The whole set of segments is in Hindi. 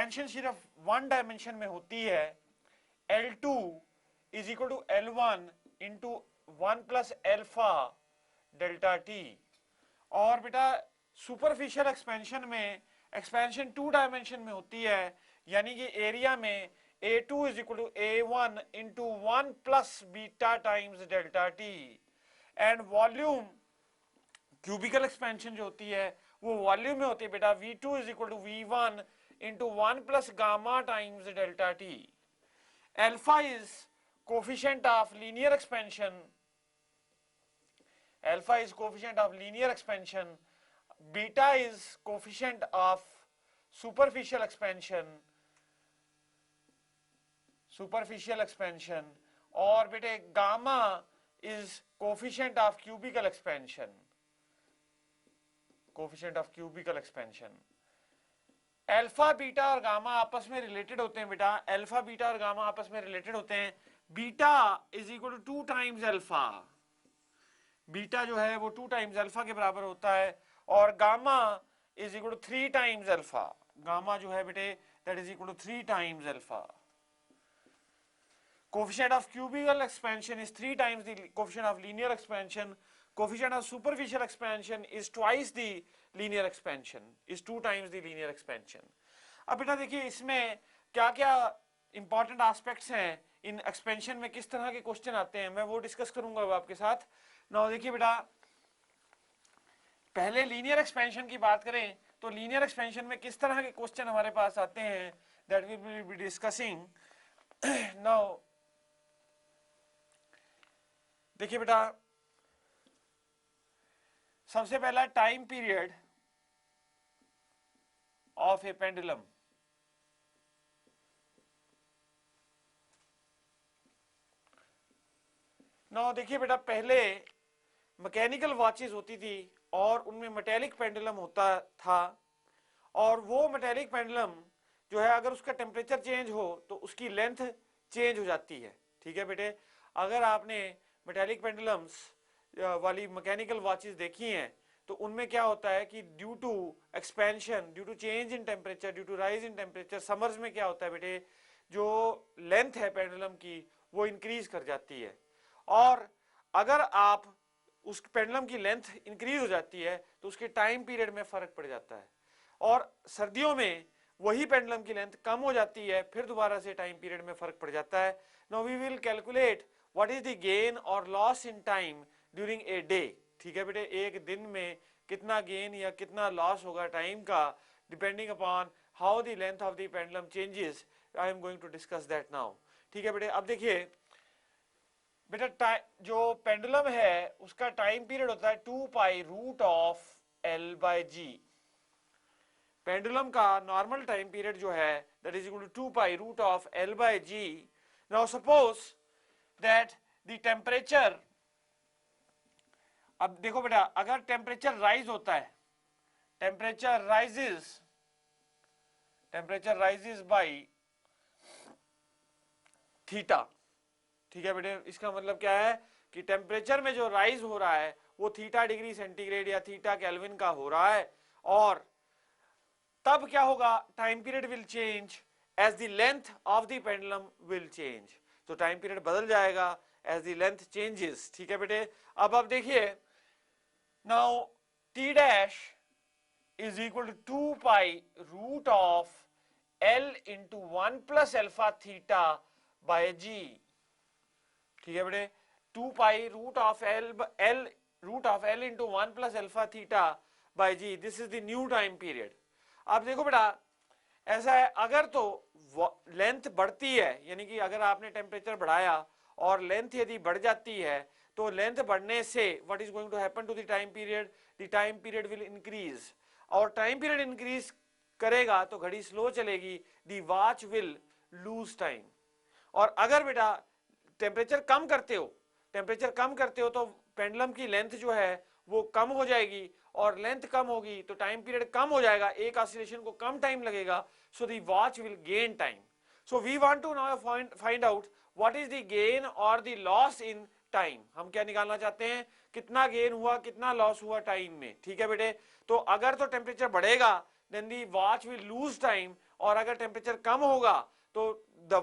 एक्सपेंशन सिर्फ वन डायमेंशन में होती है, L2 is equal to L1 into 1 plus alpha delta T. और बेटा सुपरफिशियल एक्सपेंशन में एक्सपेंशन टू डायमेंशन में होती है, यानी कि एरिया में A2 is equal to A1 into 1 plus beta times delta T. And volume cubical expansion जो होती है वो वॉल्यूम में होती है बेटा V2 is equal to V1 into 1 plus gamma times delta T. Alpha is coefficient of linear expansion, alpha is coefficient of linear expansion, beta is coefficient of superficial expansion और बेटे gamma is coefficient of cubical expansion। Alpha beta और गामा आपस में रिलेटेड होते हैं बेटा, अल्फा बीटा और गामा आपस में रिलेटेड होते हैं। Beta is equal to 2 times alpha, beta जो है वो 2 टाइम्स अल्फा के बराबर होता है, और gamma is equal to 3 times alpha, gamma जो है बेटे that is equal to 3 times alpha. Coefficient of cubical expansion is 3 times the coefficient of linear expansion, coefficient of superficial expansion is twice the linear expansion, is 2 times the linear expansion. अब बेटा देखिए इसमें क्या क्या इंपॉर्टेंट एस्पेक्ट्स हैं, इन एक्सपेंशन में किस तरह के क्वेश्चन आते हैं, मैं वो डिस्कस करूंगा अब आपके साथ। नाउ देखिए बेटा पहले लीनियर एक्सपेंशन की बात करें तो लीनियर एक्सपेंशन में किस तरह के क्वेश्चन हमारे पास आते हैं, that we will be discussing. Now देखिए बेटा सबसे पहला time period of a pendulum. Now देखिए बेटा पहले मैकेनिकल वॉचेस होती थी और उनमें मेटेलिक पेंडुलम होता था, और वो मेटेलिक पेंडुलम जो है अगर उसका टेम्परेचर चेंज हो तो उसकी लेंथ चेंज हो जाती है। ठीक है बेटे, अगर आपने मेटेलिक पेंडुलम्स वाली मैकेनिकल वॉचेस देखी हैं तो उनमें क्या होता है कि due to expansion, due to change in temperature, due to rise in temperature, summers में क्या होता है बेटे जो लेंथ है पेंडुलम की वो इंक्रीज कर जाती है, और अगर आप उस पेंडुलम की लेंथ इंक्रीज हो जाती है तो उसके टाइम पीरियड में फर्क पड़ जाता है, और सर्दियों में वही पेंडुलम की लेंथ कम हो जाती है, फिर दोबारा से टाइम पीरियड में फर्क पड़ जाता है। Now we will calculate what is the gain और loss in time during a day. ठीक है बेटे, एक दिन में कितना गेन या कितना लॉस होगा टाइम का, depending upon how the length of the pendulum changes. I am going to discuss that now. ठीक है बेटे, अब देखिए बेटा जो पेंडुलम है उसका टाइम पीरियड होता है 2 pi root of L by G. Pendulum का नॉर्मल टाइम पीरियड जो है that is equal to 2 pi root of L by G. Now suppose that the temperature, अब देखो बेटा अगर टेम्परेचर राइज होता है, टेम्परेचर राइजेस बाय थीटा। ठीक है बेटे, इसका मतलब क्या है कि टेम्परेचर में जो राइज हो रहा है वो थीटा डिग्री सेंटीग्रेड या थीटा केल्विन का हो रहा है, और तब क्या होगा time period will change as the length of the pendulum will change, तो टाइम पीरियड बदल जाएगा एज द लेंथ चेंजेस। ठीक है बेटे, अब आप देखिए now T dash is equal to 2 pi root of L into 1 plus alpha theta by G. ठीक है बेटे, 2 pi root of L into 1 plus alpha theta by G, this is the new time period. अब देखो बेटा ऐसा है, अगर तो लेंथ बढ़ती है, यानी कि अगर आपने टेम्परेचर बढ़ाया और लेंथ यदि बढ़ जाती है तो लेंथ बढ़ने से what is going to happen to the time period, the time period will increase, और टाइम पीरियड इंक्रीज करेगा तो घड़ी स्लो चलेगी, the watch will lose time. और अगर बेटा टेम्परेचर कम करते हो तो पेंडुलम की लेंथ जो है वो कम हो जाएगी, और लेंथ कम होगी तो टाइम पीरियड कम हो जाएगा, एक ऑसिलेशन को कम टाइम लगेगा, so the watch will gain time. So we want to now find out what is the gain और द लॉस इन टाइम। हम क्या निकालना चाहते हैं, कितना गेन हुआ कितना लॉस हुआ टाइम में। ठीक है बेटे, तो अगर तो टेम्परेचर बढ़ेगा then the watch will lose time, और अगर टेम्परेचर कम होगा तो the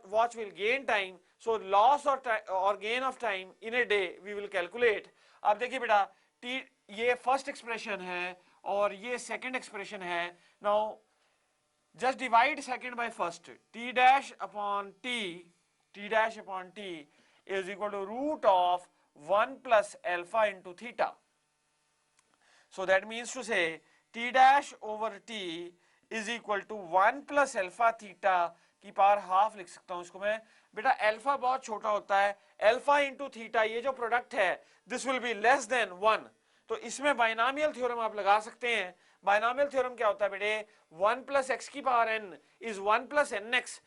watch will gain time. So loss और gain of time in a day we will calculate. अब देखिए बेटा टी, ये फर्स्ट एक्सप्रेशन है और ये सेकंड एक्सप्रेशन है. Now just divide second by first. T dash upon T is equal to root of 1 plus alpha into theta. So that means to say T dash over T is equal to 1 plus alpha theta की पावर हाफ लिख सकता हूं इसको मैं. बेटा अल्फा बहुत छोटा होता है, अल्फा इंटू थीटा ये जो प्रोडक्ट है this will be less than 1. तो इसमें बाइनोमियल थ्योरम आप लगा सकते हैं. बाइनोमियल थ्योरम क्या होता है बेटे, 1 प्लस एक्स की power n is 1 plus N X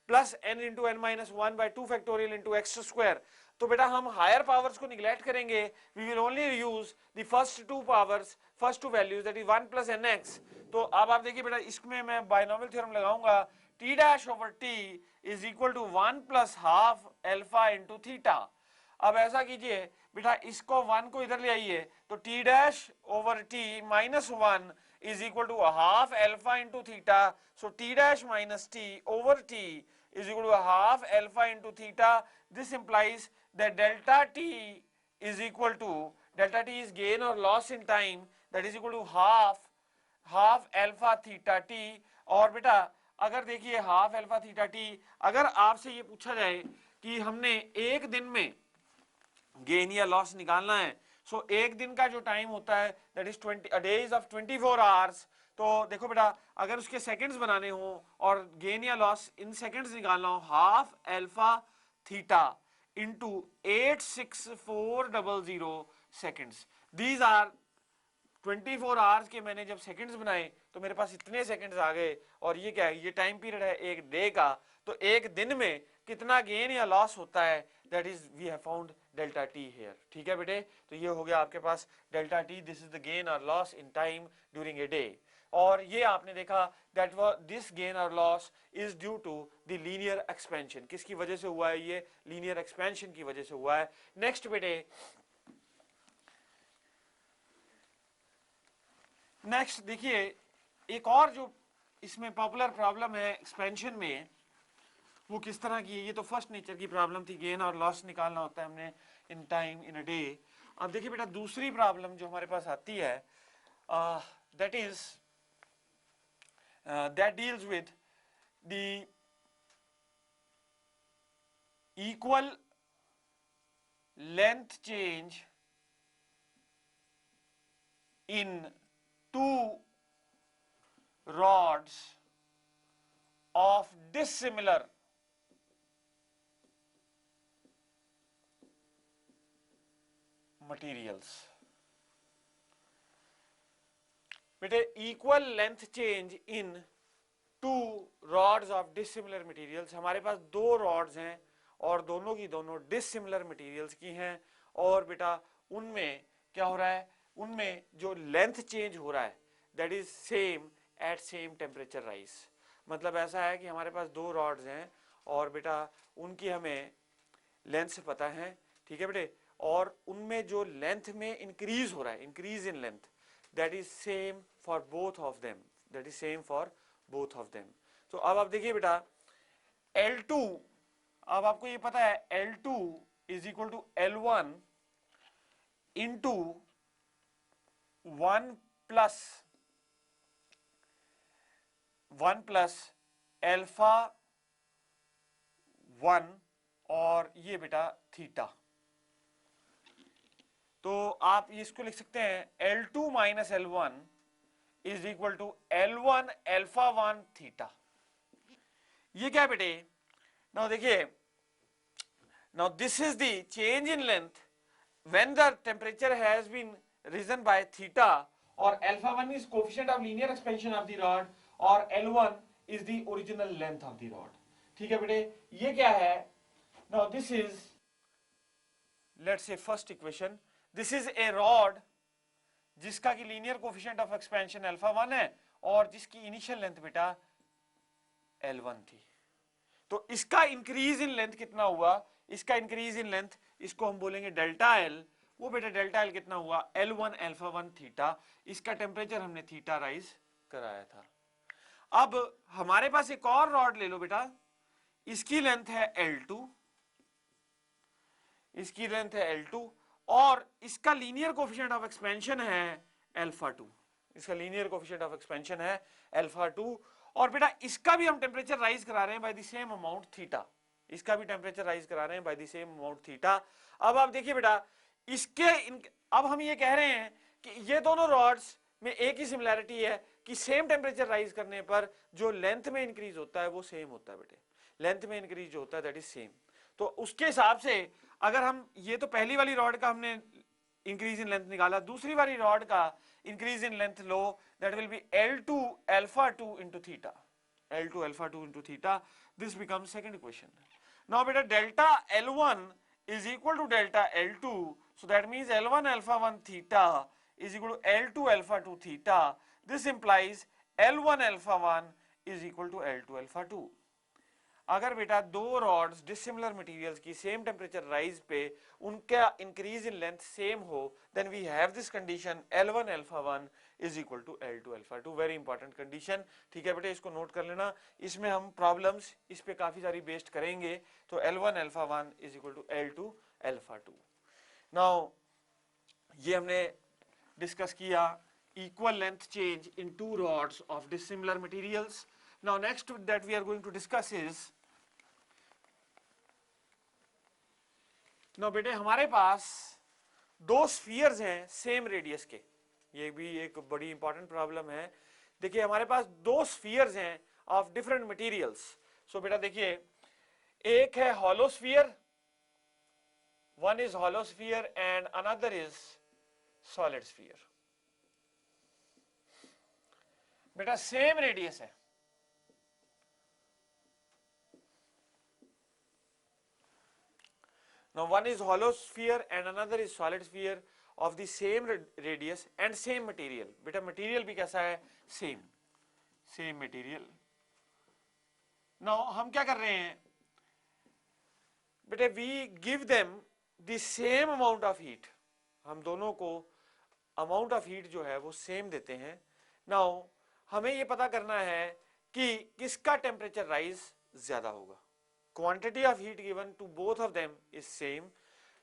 plus N into N minus 1 by 2 factorial into X square. तो बेटा हम हायर पावर्स को निगलेक्ट करेंगे, we will only use the first two powers, first two values that is 1 plus N X. तो अब आप देखिए बेटा इसमें मैं बाइनोमियल थ्योरम लगाऊंगा. T dash over T is equal to 1 plus half alpha into theta. अब ऐसा कीजिए बेटा इसको 1 को इधर ले आइए तो T dash over T minus 1 is equal to half alpha into theta. So T dash minus T over T is equal to half alpha into theta. This implies that delta T is equal to, delta T is gain or loss in time, that is equal to half alpha theta T. और बेटा अगर देखिए हाफ अल्फा थीटा टी, अगर आपसे ये पूछा जाए कि हमने एक दिन में गेन या लॉस निकालना है, सो एक दिन का जो टाइम होता है that is 20 days of 24 hours. तो देखो बेटा अगर उसके सेकंड्स बनाने हो और गेन या लॉस इन सेकंड्स निकालना हो, half alpha theta into 86400 seconds. These are 24 hours के मैंने जब सेकंड्स बनाए तो मेरे पास इतने सेकंड्स आ गए. और ये क्या है, ये टाइम पीरियड है एक डे का. तो एक दिन में कितना गेन या लॉस होता है, that is we have found delta T here. ठीक है बेटे, तो ये हो गया आपके पास delta T. This is the gain और loss in time during a day. और ये आपने देखा दैट दिस गेन और loss is due to the linear expansion. किसकी वजह से हुआ है, ये लीनियर एक्सपेंशन की वजह से हुआ है. नेक्स्ट बेटे, नेक्स्ट देखिए एक और जो इसमें पॉपुलर प्रॉब्लम है एक्सपेंशन में, वो किस तरह की है. ये तो फर्स्ट नेचर की प्रॉब्लम थी, गेन और लॉस निकालना होता है हमने in time in a day. अब देखिए बेटा दूसरी प्रॉब्लम जो हमारे पास आती है that is that deals with the equal length change in two rods of dissimilar materials. बेटे equal length change in two rods of dissimilar materials. हमारे पास दो रॉड्स हैं और दोनों की दोनों डिसिमिलर मटेरियल्स की हैं. और बेटा उनमें क्या हो रहा है, उनमें जो लेंथ चेंज हो रहा है that is same at same temperature rise. मतलब ऐसा है कि हमारे पास दो रॉड्स हैं और बेटा उनकी हमें लेंथ पता है. ठीक है बेटे, और उनमें जो लेंथ में इंक्रीज हो रहा है, increase in length, that is same for both of them, that is same for both of them. तो अब आप देखिए बेटा L2, अब आपको ये पता है L2 is equal to L1 into 1 plus alpha 1 और ये बेटा थीटा. तो आप इसको लिख सकते हैं L2 minus L1 is equal to L1 alpha 1 theta. ये क्या बेटे, नाउ देखिए, now this is the change in length when the temperature has been risen by theta, और alpha 1 is coefficient of linear expansion of the rod और L1 is the original length of the rod. ठीक है बेटे, ये क्या है, now this is let's say first equation, this is a rod जिसका की linear coefficient of expansion alpha 1 है और जिसकी initial length बेटा L1 थी. तो इसका इंक्रीज इन लेंथ कितना हुआ, इसका इंक्रीज इन लेंथ इसको हम बोलेंगे डेल्टा एल. वो बेटा डेल्टा एल कितना हुआ, L1 अल्फा 1 थीटा. इसका टेम्परेचर हमने थीटा राइज कराया था. अब हमारे पास एक और रॉड ले लो बेटा, इसकी लेंथ है L2, इसकी लेंथ है L2 और इसका लीनियर कोफिशिएंट ऑफ एक्सपेंशन है अल्फा 2, इसका लीनियर कोफिशिएंट ऑफ एक्सपेंशन है अल्फा 2। और बेटा इसका भी हम टेम्परेचर राइज करा रहे हैं by the same amount theta, इसका भी टेम्परेचर राइज करा रहे हैं by the same amount theta. अब आप देखिए बेटा अब हम ये कह रहे हैं कि ये दोनों रॉड्स में एक ही सिमिलैरिटी है कि सेम टेम्परेचर राइज करने पर जो लेंथ में इंक्रीज होता है वो सेम होता है बेटे, लेंथ में इंक्रीज जो होता है दैट इज सेम। तो उसके हिसाब से अगर हम ये तो पहली वाली रॉड का हमने इंक्रीज इन लेंथ निकाला, दूसरी वाली रॉड का increase in length low, that will B L2 alpha 2 into theta, L2 alpha 2 into theta. This becomes second equation. Now beta delta L1 is equal to delta L2, so that means L1 alpha 1 theta is equal to L2 alpha 2 theta. This implies L1 alpha 1 is equal to L2 alpha 2. अगर बेटा दो रॉड्स डिसिमिलर मटेरियल्स की सेम टेम्परेचर राइज पे उनका इंक्रीज इन लेंथ सेम हो, then we have this condition L1 alpha 1 is equal to L2 alpha 2, very important condition. ठीक है बेटे, इसको नोट कर लेना, इसमें हम प्रॉब्लम्स इस पे काफी सारी बेस्ड करेंगे। तो L1 alpha 1 is equal to L2 alpha 2। Now ये हमने डिस्कस किया equal length change in two rods of dissimilar materials. Now next that we are going to discuss is, now बेटे हमारे पास दो स्फीयर्स हैं सेम रेडियस के, ये भी एक बड़ी इंपॉर्टेंट प्रॉब्लम है। देखिए हमारे पास दो स्फीयर्स हैं ऑफ डिफरेंट मटेरियल्स। सो बेटा देखिए, एक है hollow sphere, one is hollow sphere and another is solid sphere. बेटा सेम रेडियस है, now one is hollow sphere and another is solid sphere of the same radius and same material। बेटा मटेरियल भी कैसा है, सेम मटेरियल। now हम क्या कर रहे हैं बेटे, we give them the same amount of heat, हम दोनों को amount of heat जो है वो सेम देते हैं। now हमें ये पता करना है कि किसका टेम्परेचर राइज ज्यादा होगा। Quantity of heat given to both of them is same.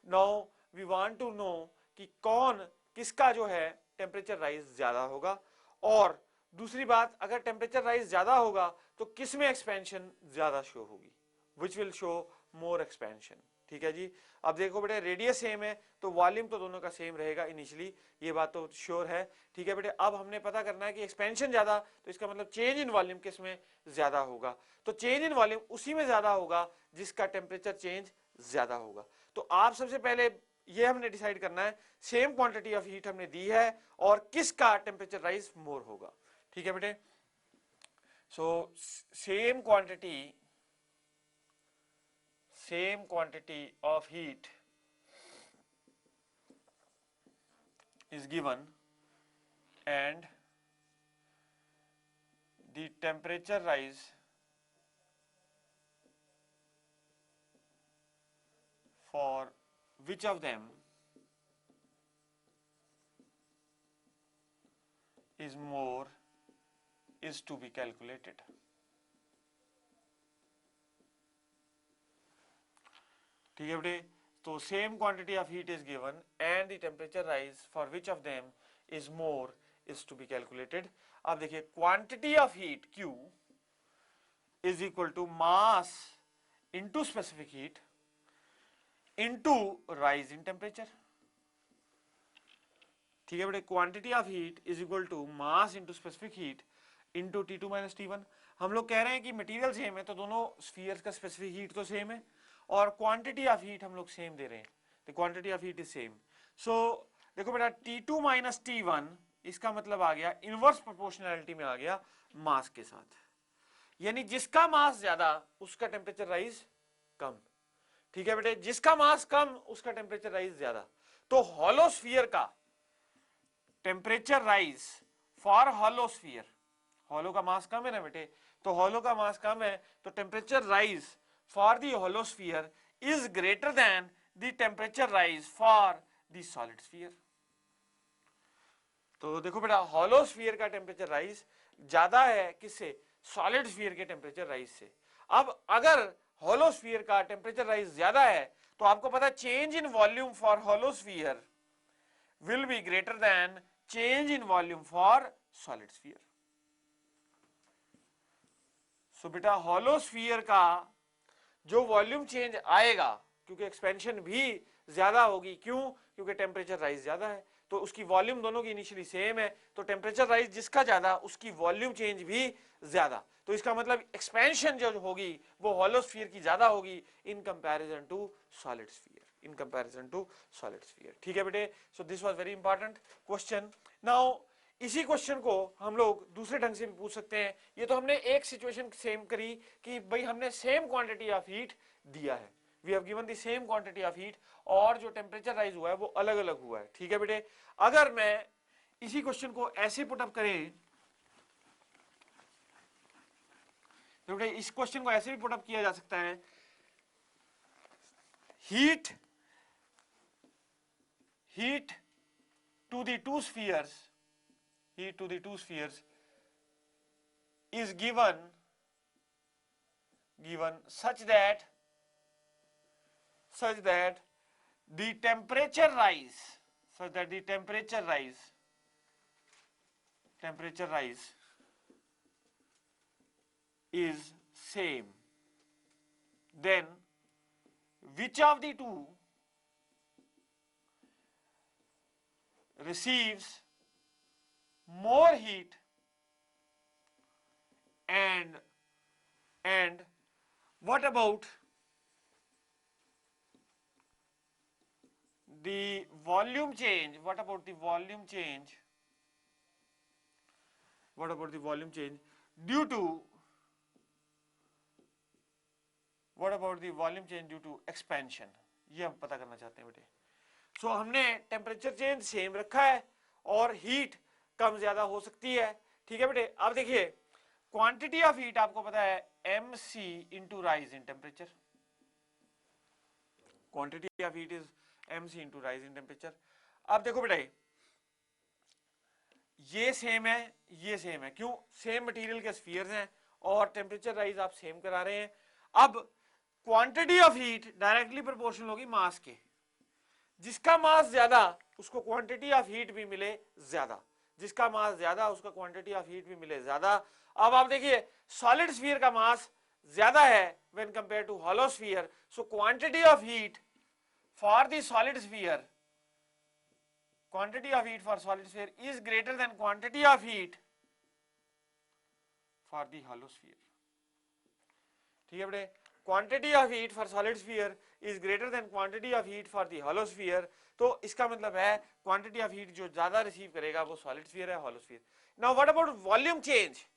Now we want to know कि कौन किसका जो है टेम्परेचर राइज ज्यादा होगा, और दूसरी बात अगर टेम्परेचर राइज ज्यादा होगा तो किस में एक्सपेंशन ज्यादा शो होगी, which will show more expansion. ठीक है जी। अब देखो बेटे रेडियस सेम है तो वॉल्यूम तो दोनों का सेम रहेगा इनिशियली, ये बात तो श्योर है। ठीक है बेटे, अब हमने पता करना है कि एक्सपेंशन ज्यादा, तो इसका मतलब चेंज इन वॉल्यूम किस में ज्यादा होगा, तो चेंज इन वॉल्यूम उसी में ज्यादा होगा जिसका टेम्परेचर चेंज ज्यादा होगा। तो आप सबसे पहले ये हमने डिसाइड करना है, सेम क्वांटिटी ऑफ हीट हमने दी है और किसका टेम्परेचर राइज मोर होगा। ठीक है बेटे, so same quantity of heat is given and the temperature rise for which of them is more is to be calculated। ठीक है बेटे, तो same quantity of heat is given and the temperature rise for which of them is more is to be calculated. अब देखिए quantity of heat Q is equal to mass into specific heat into rise in temperature. ठीक है बेटे, quantity of heat is equal to mass into specific heat into T2 minus T1। हम लोग कह रहे हैं कि मटेरियल सेम है तो दोनों स्फीयर्स का स्पेसिफिक हीट तो सेम है और क्वांटिटी ऑफ हीट हम लोग सेम दे रहे हैं, तो quantity of heat is same. So देखो बेटा T2 माइनस T1 इसका मतलब आ गया इनवर्स प्रोपोर्शनैलिटी में आ गया मास के साथ, यानी जिसका मास ज्यादा उसका टेम्परेचर राइज कम। ठीक है बेटे, जिसका मास कम उसका टेम्परेचर राइज ज्यादा। तो हॉलो स्फीयर का temperature rise for hollow sphere, hollow का मास कम है ना बेटे, तो हॉलो का मास कम है तो temperature rise for the hollow sphere is greater than the temperature rise for the solid sphere। तो देखो बेटा हॉलो स्फीयर का टेम्परेचर राइज ज्यादा है किससे, सॉलिड स्फीयर के टेम्परेचर राइज से। अब अगर हॉलो स्फीयर का टेम्परेचर राइज ज्यादा है तो आपको पता है change in volume for hollow sphere will be greater than change in volume for solid sphere. So बेटा हॉलो स्फीयर का जो वॉल्यूम चेंज आएगा, क्योंकि एक्सपेंशन भी ज्यादा होगी, क्यों? क्योंकि टेम्परेचर राइज ज्यादा है, तो उसकी वॉल्यूम दोनों की इनिशियली सेम है, तो टेम्परेचर राइज जिसका ज्यादा उसकी वॉल्यूम चेंज भी ज्यादा, तो इसका मतलब एक्सपेंशन जो होगी वो हॉलो स्फीयर की ज्यादा होगी in comparison to solid sphere, in comparison to solid sphere. ठीक है बेटे, so this was very important question. Now इसी क्वेश्चन को हम लोग दूसरे ढंग से भी पूछ सकते हैं। ये तो हमने एक सिचुएशन सेम करी कि भाई हमने सेम क्वांटिटी ऑफ हीट दिया है, we have given the same quantity of heat, और जो टेम्परेचर राइज हुआ है वो अलग अलग हुआ है। ठीक है बेटे, अगर मैं इसी क्वेश्चन को ऐसे पुटअप करें, तो बेटे इस क्वेश्चन को ऐसे भी पुटअप किया जा सकता है, heat to the two spheres, heat to the two spheres is given such that the temperature rise is same, then which of the two receives more heat and what about the volume change, due to expansion, ये हम पता करना चाहते हैं बेटे। सो हमने टेम्परेचर चेंज सेम रखा है और हीट कम ज्यादा हो सकती है। ठीक है बेटे, अब देखिए क्वांटिटी ऑफ हीट आपको पता है mc into rise in temperature, quantity of heat is mc into rise in temperature. अब देखो बेटा ये सेम है, ये सेम है, क्यों? सेम मटेरियल के स्फीयर्स हैं और टेम्परेचर राइज आप सेम करा रहे हैं। अब quantity of heat directly proportional होगी मास के, जिसका मास ज्यादा उसको क्वांटिटी ऑफ हीट भी मिले ज्यादा, जिसका मास ज्यादा उसका क्वांटिटी ऑफ हीट भी मिले ज्यादा। अब आप देखिए सॉलिड स्फीयर का मास ज्यादा है when compare to hollow sphere, so quantity of heat for the solid sphere, quantity of heat for solid sphere is greater than quantity of heat for the hollow sphere. ठीक है बेटे, quantity of heat for solid sphere is greater than quantity of heat for the hollow sphere, तो इसका मतलब है quantity of heat जो ज्यादा रिसीव करेगा वो solid sphere है, hollow sphere। Now what about volume change?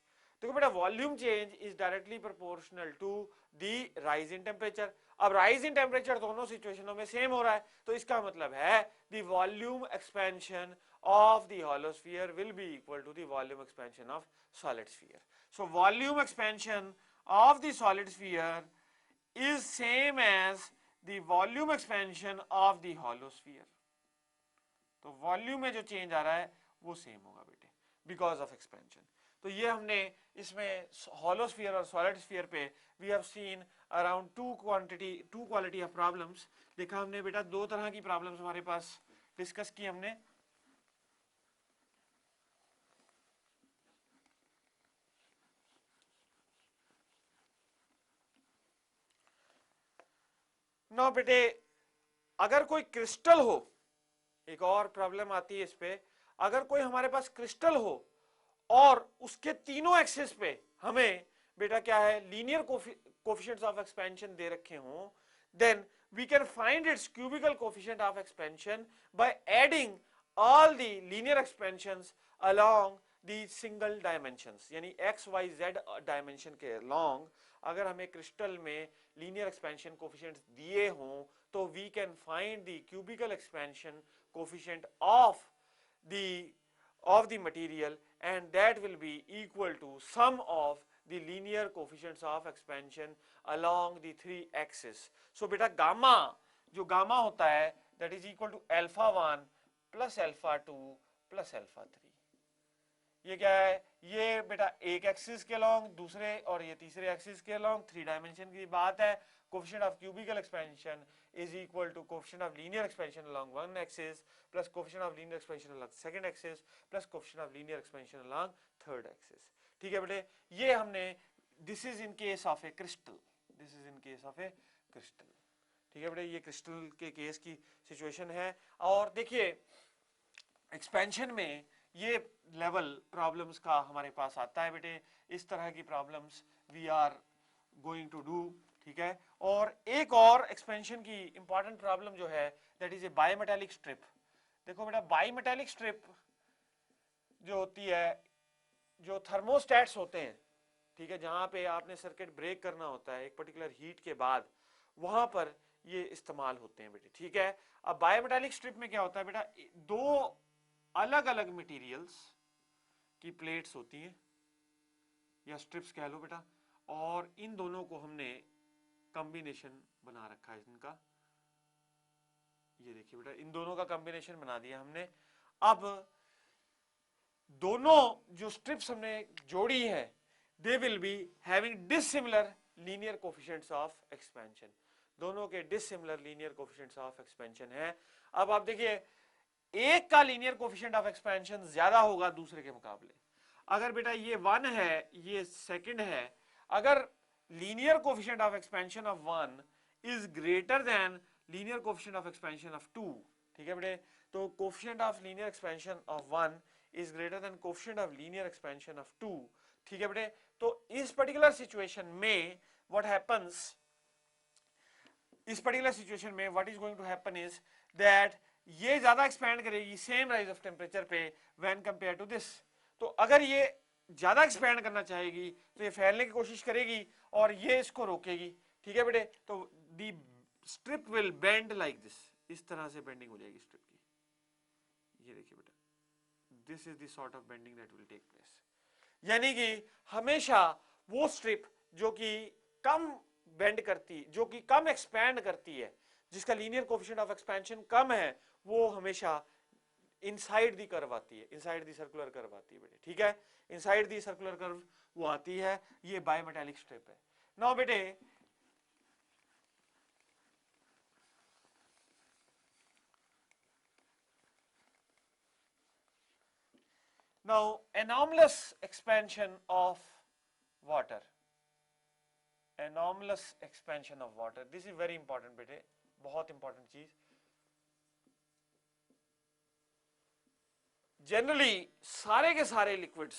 देखो बेटा volume change is directly proportional to the rise in temperature. अब राइज इन टेम्परेचर दोनों सिचुएशनों में सेम हो रहा है, तो इसका मतलब है the volume expansion of the hollow sphere will be equal to the volume expansion of solid sphere. So volume expansion of the solid sphere is same as the volume expansion of the hollow sphere. तो वॉल्यूम में जो चेंज आ रहा है वो सेम होगा बेटे बिकॉज ऑफ एक्सपेंशन। तो ये हमने इसमें हॉलो स्फीयर और सॉलिड स्फीयर पे we have seen around two quality of problems. देखा हमने बेटा दो तरह की प्रॉब्लम्स हमारे पास डिस्कस की हमने। नो बेटे अगर कोई क्रिस्टल हो, एक और प्रॉब्लम आती है इस पे, अगर कोई हमारे पास क्रिस्टल हो और उसके तीनों एक्सिस पे हमें बेटा क्या है लीनियर कोफिशिएंट्स ऑफ एक्सपेंशन दे रखे हों, then we can find its cubical coefficient of expansion by adding all the linear expansions along the single dimensions, यानी x y z dimension के along अगर हमें क्रिस्टल में linear expansion coefficients दिए हों तो we can find the cubical expansion coefficient of the material and that will be equal to sum of the linear coefficients of expansion along the three axes. So beta gamma जो gamma होता है that is equal to alpha 1 plus alpha 2 plus alpha 3, ये क्या है, ये बेटा एक एक्सिस के अलोंग, दूसरे और ये तीसरे एक्सिस के अलोंग, 3 डायमेंशन की बात है। Coefficient of cubical expansion is equal to coefficient of linear expansion along one axis plus coefficient of linear expansion along second axis plus coefficient of linear expansion along third axis. ठीक है बेटे, ये हमने, this is in case of a crystal, this is in case of a crystal. ठीक है बेटे, ये क्रिस्टल के केस की सिचुएशन है। और देखिए एक्सपेंशन में ये लेवल प्रॉब्लम्स का हमारे पास आता है बेटे, इस तरह की problems we are going to do. ठीक है, और एक और एक्सपेंशन की इंपॉर्टेंट प्रॉब्लम जो है दैट इज ए बायमेटालिक स्ट्रिप। देखो बेटा बायमेटालिक स्ट्रिप जो होती है, जो थर्मोस्टेट्स होते हैं, ठीक है, जहां पे आपने सर्किट ब्रेक करना होता है एक पर्टिकुलर हीट के बाद, वहां पर ये इस्तेमाल होते हैं बेटे। ठीक है, अब बायोमेटालिक स्ट्रिप में क्या होता है बेटा, दो अलग अलग मटेरियल्स की प्लेट्स होती हैं या स्ट्रिप्स कह लो बेटा, और इन दोनों को हमने कॉम्बिनेशन बना रखा है इनका। ये देखिए बेटा, इन दोनों का कॉम्बिनेशन बना दिया हमने। अब दोनों जो स्ट्रिप्स हमने जोड़ी है, they will be having dissimilar linear coefficients of expansion, दोनों के dissimilar linear coefficients of expansion है। अब आप देखिए एक का लीनियर कोफिशिएंट ऑफ एक्सपेंशन ज्यादा होगा दूसरे के मुकाबले। अगर बेटा ये 1 है, ये सेकंड है, अगर linear coefficient of expansion of 1 is greater than linear coefficient of expansion of 2, ठीक है बेटे, तो coefficient of linear expansion of 1 is greater than coefficient of linear expansion of 2। ठीक है बेटे, तो इस पर्टिकुलर सिचुएशन में व्हाट हैपेंस, इस पर्टिकुलर सिचुएशन में what is going to happen is that ये ज्यादा एक्सपैंड करेगी सेम राइज ऑफ टेम्परेचर पे व्हेन कंपेयर टू दिस। तो अगर ये ज्यादा एक्सपैंड करना चाहेगी तो ये फैलने की कोशिश करेगी और ये इसको रोकेगी। ठीक है बेटे, तो the strip will bend like this, इस तरह से बेंडिंग हो जाएगी स्ट्रिप की। ये देखिए बेटा, this is the sort of bending that will take place. यानी कि हमेशा वो स्ट्रिप जो कि कम बेंड करती, जो कि कम एक्सपैंड करती है, जिसका लीनियर कोफिशिएंट ऑफ एक्सपेंशन कम है, वो हमेशा इनसाइड दी कर्व आती है, इनसाइड दी सर्कुलर कर्व आती है बेटे। ठीक है, इनसाइड दी सर्कुलर कर्व वो आती है, ये बायोमेटालिक स्ट्रिप है। नाउ बेटे now anomalous expansion of water, anomalous expansion of water, this is very important बेटे, बहुत इंपॉर्टेंट चीज। जनरली सारे के सारे लिक्विड्स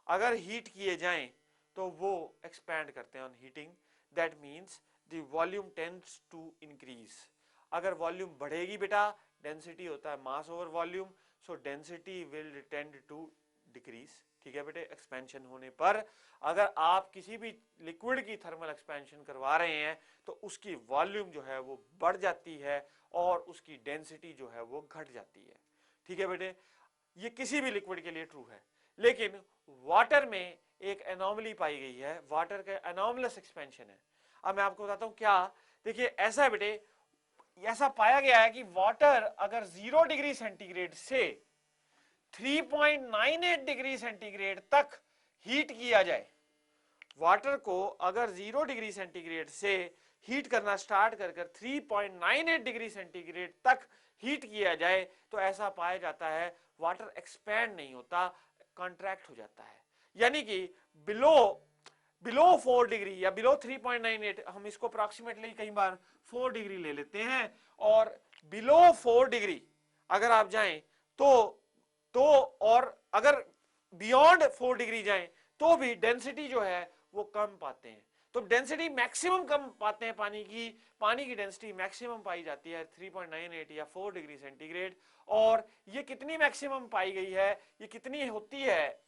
अगर हीट किए जाएं तो वो एक्सपैंड करते हैं on heating, that means the volume tends to increase. अगर वॉल्यूम बढ़ेगी बेटा, डेंसिटी होता है mass over volume, so density will tend to decrease. ठीक है बेटे, एक्सपेंशन होने पर अगर आप किसी भी लिक्विड की थर्मल एक्सपेंशन करवा रहे हैं तो उसकी वॉल्यूम जो है वो बढ़ जाती है और उसकी डेंसिटी जो है वो घट जाती है। ठीक है बेटे, ये किसी भी लिक्विड के लिए ट्रू है, लेकिन वाटर में एक एनॉमली पाई गई है, वाटर का एनॉमलस एक्सपेंशन है। अब मैं आपको बताता हूं क्या। देखिए ऐसा है बेटे, ऐसा पाया गया है कि वाटर अगर 0 डिग्री सेंटीग्रेड से 3.98 डिग्री सेंटीग्रेड तक हीट किया जाए, वाटर को अगर 0 डिग्री सेंटीग्रेड से हीट करना स्टार्ट कर 3.98 डिग्री सेंटीग्रेड तक हीट किया जाए, तो ऐसा पाया जाता है वाटर एक्सपैंड नहीं होता, कॉन्ट्रैक्ट हो जाता है। यानी कि बिलो 4 डिग्री या बिलो 3.98, हम इसको अप्रोक्सीमेटली कई बार 4 डिग्री ले लेते हैं, और बिलो 4 डिग्री अगर आप जाएं तो और अगर बियॉन्ड 4 डिग्री जाएं तो भी डेंसिटी जो है वो कम पाते हैं। तो डेंसिटी मैक्सिमम कम पाते हैं पानी की डेंसिटी मैक्सिमम पाई जाती है 3.98 या 4 डिग्री सेंटीग्रेड। और ये कितनी मैक्सिमम पाई गई है, ये कितनी होती है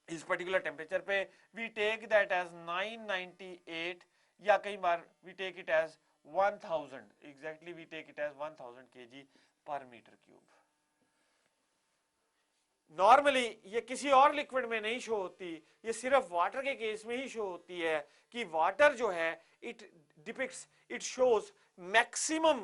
इस पर्टिकुलर टेम्परेचर पे, वी टेक दैट एज 998 या कई बार we take it as 1000, exactly we take it as 1000 kg per metre cube. Normally ये किसी और लिक्विड में नहीं शो होती, ये सिर्फ वाटर के केस में ही शो होती है कि वाटर जो है it depicts, it shows maximum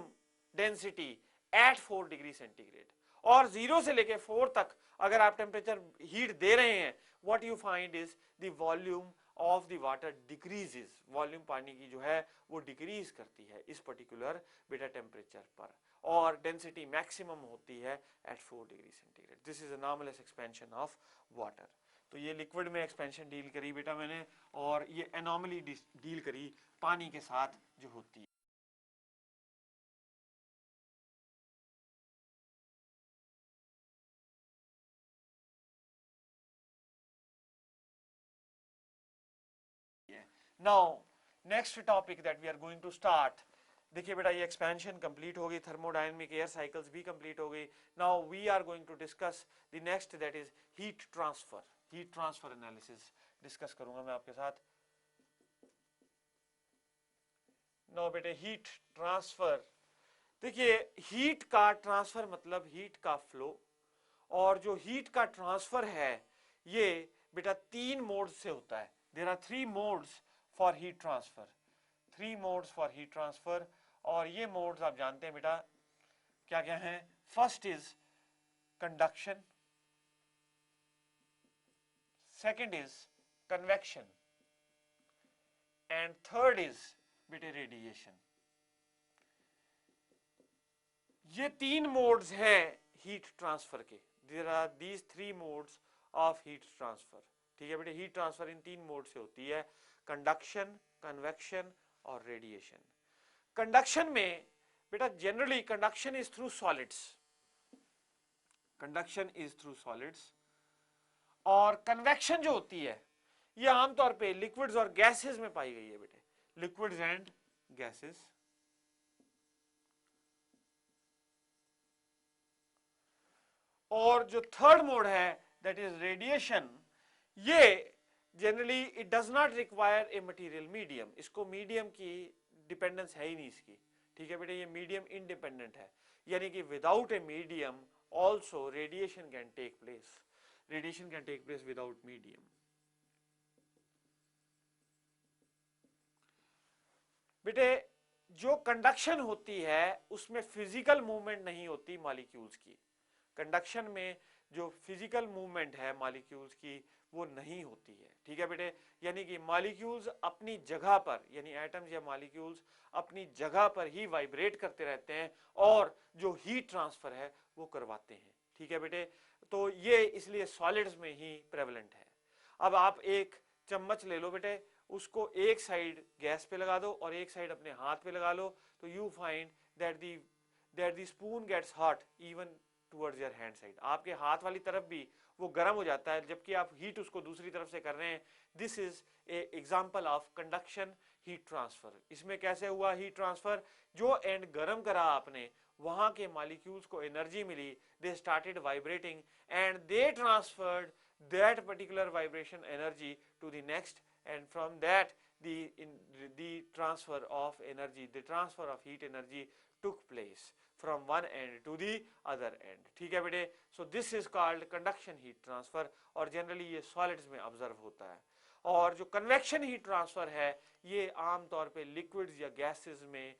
density at 4 degree centigrade, और 0 से लेके 4 तक अगर आप टेम्परेचर हीट दे रहे हैं, what you find is the volume of the water decreases, volume पानी की जो है वो डिक्रीज करती है इस पर्टिकुलर बेटा टेम्परेचर पर, और डेंसिटी मैक्सिमम होती है at 4 degree centigrade. This is anomalous expansion of water. तो ये लिक्विड में एक्सपेंशन डील करी बेटा मैंने, और ये एनॉमली डील करी पानी के साथ जो होती है। Now next topic that we are going to start, देखिए बेटा ये एक्सपेंशन कंप्लीट हो गई, थर्मोडायनेमिक एयर साइकिल्स भी कंप्लीट हो गई। Now we are going to discuss the next that is heat transfer. Heat transfer analysis discuss करूंगा मैं आपके साथ। नाउ बेटे हीट ट्रांसफर, देखिए हीट का ट्रांसफर मतलब हीट का फ्लो, और जो हीट का ट्रांसफर है ये बेटा 3 मोड से होता है। There are 3 modes for heat transfer, 3 modes for heat transfer, और ये मोड्स आप जानते हैं बेटा क्या क्या हैं। First is conduction, second is convection, and third is बेटे रेडिएशन। ये 3 मोड्स हैं हीट ट्रांसफर के। There are these 3 modes of heat transfer. ठीक है बेटे, हीट ट्रांसफर इन 3 मोड से होती है, कंडक्शन, कन्वेक्शन और रेडिएशन। कंडक्शन में बेटा generally conduction is through solids, conduction is through solids, और कन्वेक्शन जो होती है ये आमतौर पे लिक्विड्स और गैसेस में पाई गई है बेटे, लिक्विड्स एंड गैसेस। और जो थर्ड मोड है दैट इज रेडिएशन, ये generally it does not require a material medium, इसको मीडियम की डिपेंडेंस है ही नहीं इसकी। ठीक है बेटे, ये मीडियम इंडिपेंडेंट है, यानी कि without a medium also radiation can take place, radiation can take place without medium. बेटे जो कंडक्शन होती है उसमें फिजिकल मूवमेंट नहीं होती मॉलिक्यूल्स की, कंडक्शन में जो फिजिकल मूवमेंट है मॉलिक्यूल्स की वो नहीं होती है। ठीक है बेटे, यानी कि मॉलिक्यूल्स अपनी जगह पर, यानी एटम्स या मॉलिक्यूल्स अपनी जगह पर ही वाइब्रेट करते रहते हैं, और जो हीट ट्रांसफर है वो करवाते हैं। ठीक है बेटे, तो ये इसलिए सॉलिड्स में ही प्रेवलेंट है। अब आप एक चम्मच ले लो बेटे, उसको एक साइड गैस पे लगा दो और एक साइड अपने हाथ पे लगा लो, तो you find that the spoon gets hot even towards your hand side, आपके हाथ वाली तरफ भी वो गर्म हो जाता है जबकि आप हीट उसको दूसरी तरफ से कर रहे हैं। This is a example of conduction heat transfer. इसमें कैसे हुआ हीट ट्रांसफर, जो एंड गर्म करा आपने वहां के मॉलिक्यूल्स को एनर्जी मिली, they started vibrating and they transferred that particular vibration energy to the next, and from that the transfer of energy, the transfer of heat energy took place from one end to the other end। ठीक है बेटे, so this is called conduction heat transfer, और generally ये solids में observe होता है। और जो convection heat transfer है ये आमतौर पे liquids या gases में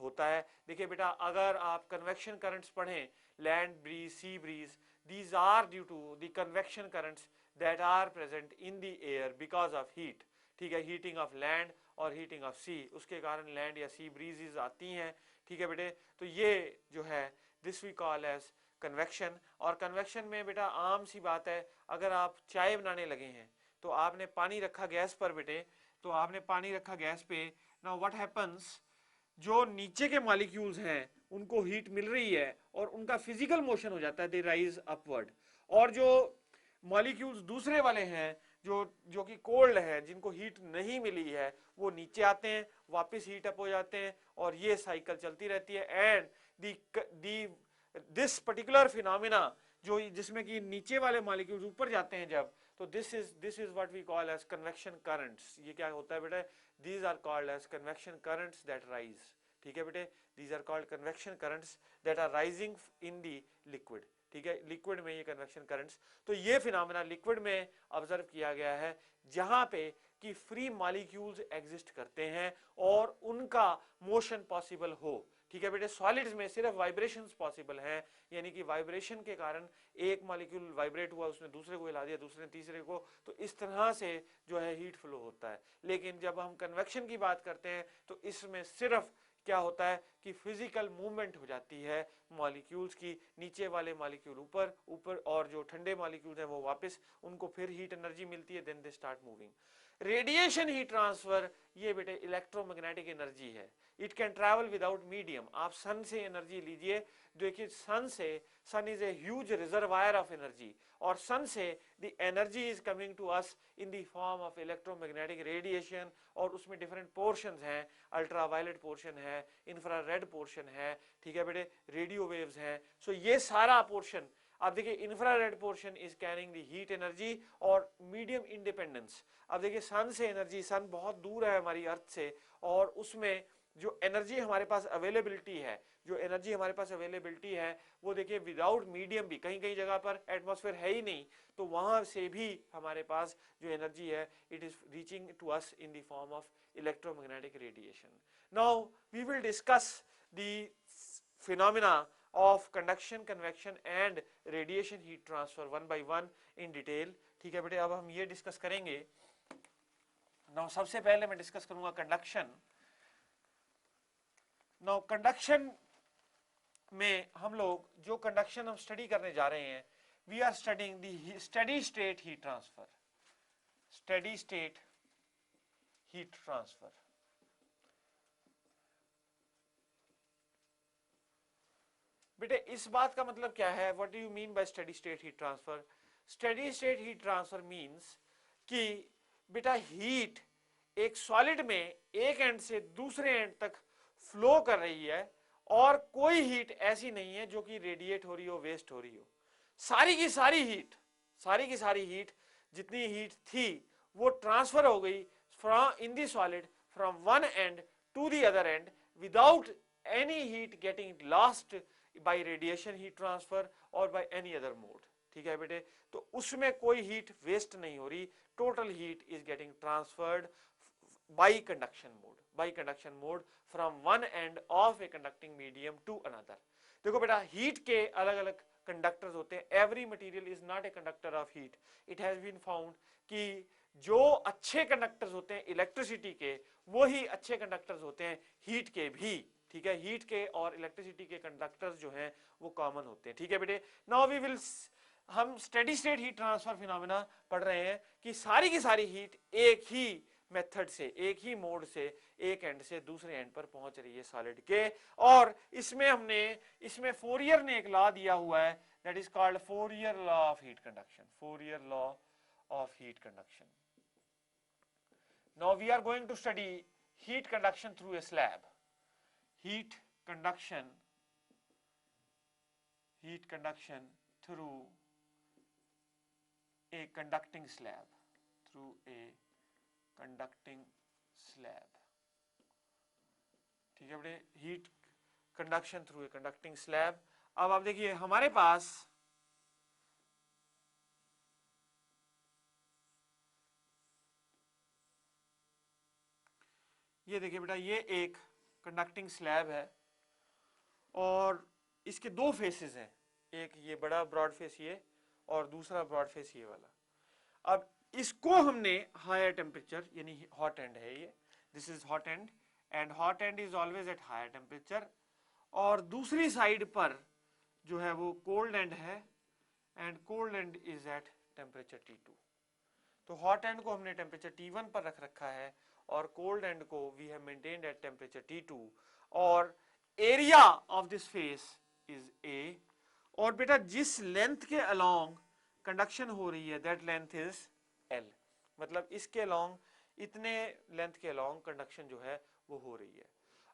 होता है। देखिए बेटा, अगर आप कन्वेक्शन करंट्स पढ़ें, land breeze, sea breeze, these are due to the convection currents that are present in the air because of heat। ठीक है, हीटिंग ऑफ लैंड और हीटिंग ऑफ सी, उसके कारण लैंड या सी ब्रीजेस आती हैं। ठीक है बेटे, तो ये जो है this we call as convection. और कन्वेक्शन में बेटा आम सी बात है, अगर आप चाय बनाने लगे हैं तो आपने पानी रखा गैस पर बेटे, तो आपने पानी रखा गैस पे, नाउ व्हाट हैपन्स, जो नीचे के मॉलिक्यूल्स हैं उनको हीट मिल रही है और उनका फिजिकल मोशन हो जाता है, दे राइज अपवर्ड, और जो मॉलिक्यूल्स दूसरे वाले हैं जो कि कोल्ड है, जिनको हीट नहीं मिली है, वो नीचे आते हैं, वापस हीट अप हो जाते हैं, और ये साइकिल चलती रहती है। एंड दिस पर्टिकुलर फिनोमिना जो जिसमें कि नीचे वाले मॉलिक्यूल्स ऊपर जाते हैं जब, तो this is what we call as convection currents. ये क्या होता है बेटा, these are called as convection currents that rise। ठीक है बेटे, these are called convection currents that are rising in the liquid। ठीक है, लिक्विड में ये कन्वेक्शन करंट्स, तो ये फिनोमेना लिक्विड में ऑब्जर्व किया गया है जहां पे कि फ्री मॉलिक्यूल्स एग्जिस्ट करते हैं और उनका मोशन पॉसिबल हो। ठीक है बेटे, सॉलिड्स में सिर्फ वाइब्रेशंस पॉसिबल हैं, यानी कि वाइब्रेशन के कारण एक मॉलिक्यूल वाइब्रेट हुआ, उसने दूसरे को हिला दिया, दूसरे ने तीसरे को, तो इस तरह से जो है हीट फ्लो होता है। लेकिन जब हम कन्वेक्शन की बात करते हैं तो इसमें सिर्फ क्या होता है कि फिजिकल मूवमेंट हो जाती है मॉलिक्यूल्स की, नीचे वाले मॉलिक्यूल ऊपर ऊपर और जो ठंडे मॉलिक्यूल्स हैं वो वापस, उनको फिर हीट एनर्जी मिलती है, then they start moving. Radiation heat transfer, ये बेटे इलेक्ट्रोमैग्नेटिक एनर्जी है, it can travel without medium. आप सन से एनर्जी लीजिए, देखिए sun is a huge reservoir of energy, और सन से the energy is coming to us in the form of electromagnetic radiation, और उसमें डिफरेंट पोर्शंस हैं, अल्ट्रावायलेट पोर्शन है, इंफ्रारेड पोर्शन है, ठीक है बेटे, रेडियो वेव्स हैं। सो ये सारा पोर्शन अब देखिए, infrared portion is carrying the heat energy और मीडियम इंडिपेंडेंस। अब देखिए सन से एनर्जी, सन बहुत दूर है हमारी अर्थ से, और उसमें जो एनर्जी हमारे पास अवेलेबिलिटी है, जो एनर्जी हमारे पास अवेलेबिलिटी है वो देखिए विदाउट मीडियम भी, कहीं कहीं जगह पर एटमॉस्फेयर है ही नहीं, तो वहां से भी हमारे पास जो एनर्जी है it is reaching to us in the form of electromagnetic radiation. Now we will discuss the phenomena of conduction, convection and radiation heat transfer one by one in detail। ठीक है बेटे, अब हम ये डिस्कस करेंगे। नाउ सबसे पहले मैं डिस्कस करूंगा कंडक्शन। नाउ कंडक्शन में हम लोग जो कंडक्शन हम स्टडी करने जा रहे हैं, we are studying the steady state heat transfer, steady state heat transfer. बेटे इस बात का मतलब क्या है, what do you mean by steady state heat transfer? Steady state heat transfer means कि बेटा हीट एक सॉलिड में एक एंड से दूसरे एंड तक फ्लो कर रही है, और कोई हीट ऐसी नहीं है जो कि रेडिएट हो रही हो, वेस्ट हो रही हो। सारी की सारी हीट, सारी की सारी हीट जितनी हीट थी वो ट्रांसफर हो गई from in the solid from one end to the other end without any heat getting lost by radiation heat transfer और बाय एनी अदर मोड। ठीक है बेटे, तो उसमें कोई हीट वेस्ट नहीं हो रही, total heat is getting transferred by conduction mode from one end of a conducting medium to another। देखो बेटा, हीट के अलग अलग कंडक्टर्स होते हैं, every material is not a conductor of heat. It has been found कि जो अच्छे कंडक्टर्स होते हैं इलेक्ट्रिसिटी के, वो ही अच्छे कंडक्टर्स होते हैं हीट के भी। ठीक है, हीट के और इलेक्ट्रिसिटी के कंडक्टर्स जो हैं वो कॉमन होते हैं। ठीक है बेटे, नाउ वी विल, हम steady state heat transfer phenomena पढ़ रहे हैं कि सारी की सारी हीट एक ही मेथड से, एक ही मोड से, एक एंड से दूसरे एंड पर पहुंच रही है सॉलिड के। और इसमें फोरियर ने एक लॉ दिया हुआ है, that is called Fourier law of heat conduction, Fourier law of heat conduction. Now we are going to study heat conduction through a slab, heat conduction through a conducting slab, through a conducting slab। ठीक है बेटे, heat conduction through a conducting slab. अब आप देखिए हमारे पास ये देखिए बेटा, ये एक कंडक्टिंग स्लैब है और इसके दो फेसेस हैं, एक ये बड़ा ब्रॉड फेस ये और दूसरा ब्रॉड फेस ये वाला। अब इसको हमने हायर टेम्परेचर यानी हॉट एंड है ये, this is hot end, end hot end is always at higher temperature, और दूसरी साइड पर जो है वो कोल्ड एंड है, end cold end is at temperature T2। तो हॉट एंड को हमने टेम्परेचर T1 पर रख रखा है और कोल्ड एंड को we have maintained at temperature T2, और area of this face is A, और बेटा जिस लेंथ के अलोंग कंडक्शन हो रही है दैट लेंथ इज L, मतलब इसके अलोंग, इतने लेंथ के अलोंग कंडक्शन जो है वो हो रही है।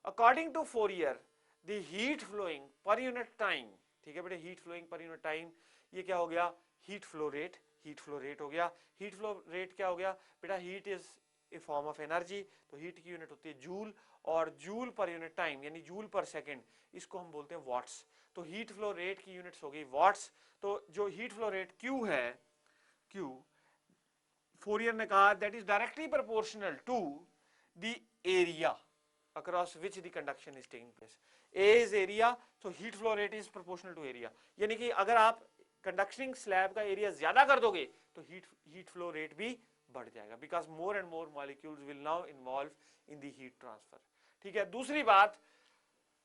According to Fourier, the heat flowing per unit time, ठीक है बेटे, heat flowing per unit time, ये क्या हो गया, heat flow rate, heat flow rate हो गया। हीट फ्लो रेट क्या हो गया बेटा, heat is a form of energy, तो हीट की यूनिट होती है जूल, और जूल पर यूनिट टाइम यानी जूल पर सेकंड, इसको हम बोलते हैं वॉट्स। तो हीट फ्लो रेट की यूनिट्स हो गई वॉट्स। तो जो हीट फ्लो रेट Q है, Q फोरियर ने कहा that is directly proportional to the area, across which the conduction is taking place. A is area, so heat flow rate is proportional to area. यानी कि अगर आप कंडक्टिंग स्लैब का एरिया ज्यादा कर दोगे तो हीट फ्लो रेट भी बढ़ जाएगा, because more and more molecules will now involve in the heat transfer. ठीक है. दूसरी बात,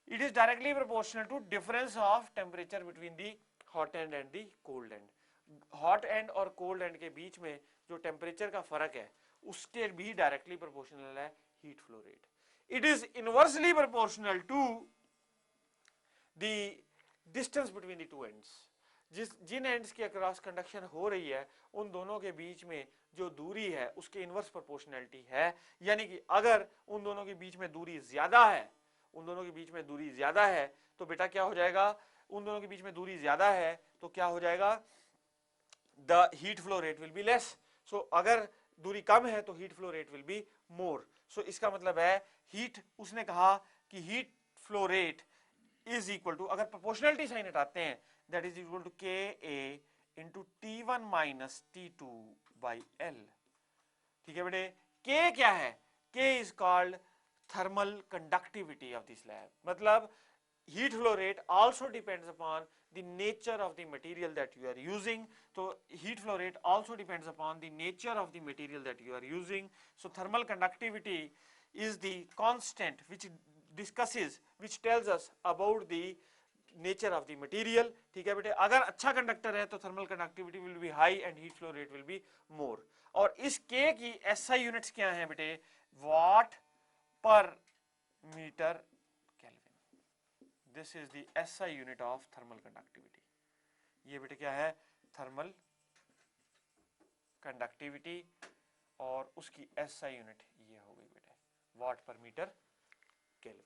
it is directly proportional to difference of temperature between the hot end the cold end. Hot end और कोल्ड एंड के बीच में जो टेम्परेचर का फर्क है उसके भी डायरेक्टली प्रोपोर्शनल है heat flow rate. It is inversely proportional to the distance between the two ends. जिन एंड्स के अक्रॉस कंडक्शन हो रही है उन दोनों के बीच में जो दूरी है उसके इनवर्स प्रोपोर्शनलिटी है. यानी कि अगर उन दोनों के बीच में दूरी ज्यादा है, उन दोनों के बीच में दूरी ज्यादा है तो बेटा क्या हो जाएगा, उन दोनों के बीच में दूरी ज्यादा है तो क्या हो जाएगा, the heat flow rate will be less. So अगर दूरी कम है तो heat flow rate will be more. So इसका मतलब है हीट, उसने कहा कि heat flow rate is equal to, अगर प्रोपोर्शनलिटी साइन हटाते हैं, that is equal to K A into T1 minus T2 by L. ठीक है बेटे. के क्या है, K is called thermal conductivity of the slab. मतलब heat flow rate also depends upon the nature of the material that you are using. So heat flow rate also depends upon the nature of the material that you are using. So thermal conductivity is the constant which tells us about the nature of the material. ठीक है बेटे. अगर अच्छा कंडक्टर है तो thermal conductivity will be high and heat flow rate will be मोर. और इस के की एसआई यूनिट्स क्या है बेटे, watt per metre kelvin. This is the SI unit of thermal conductivity. ये बेटे क्या है, थर्मल कंडक्टिविटी, और उसकी एसआई यूनिट ये हो गई बेटे वाट पर मीटर केल्विन.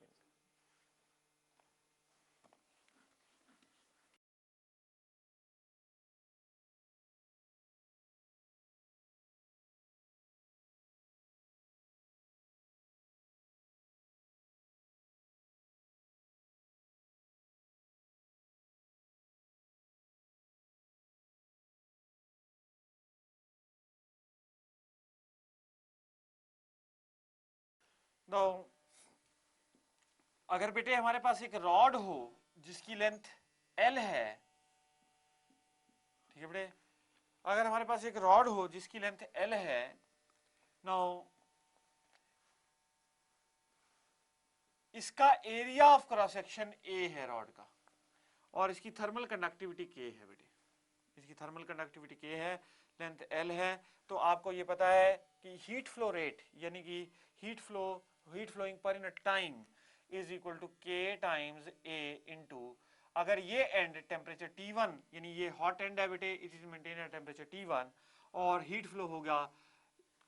तो अगर बेटे हमारे पास एक रॉड हो जिसकी लेंथ L है, ठीक है बेटे, अगर हमारे पास एक रॉड हो जिसकी लेंथ L है, नाउ इसका area of cross section A है रॉड का, और इसकी थर्मल कंडक्टिविटी K है बेटे. इसकी थर्मल कंडक्टिविटी K है, लेंथ L है. तो आपको ये पता है कि हीट फ्लो रेट यानी कि heat flowing per unit time is equal to K times A into, अगर ये एंड टेम्परेचर T1 यानी ये हॉट एंड है बेटे, it is maintain at temperature T1, और हीट फ्लो होगा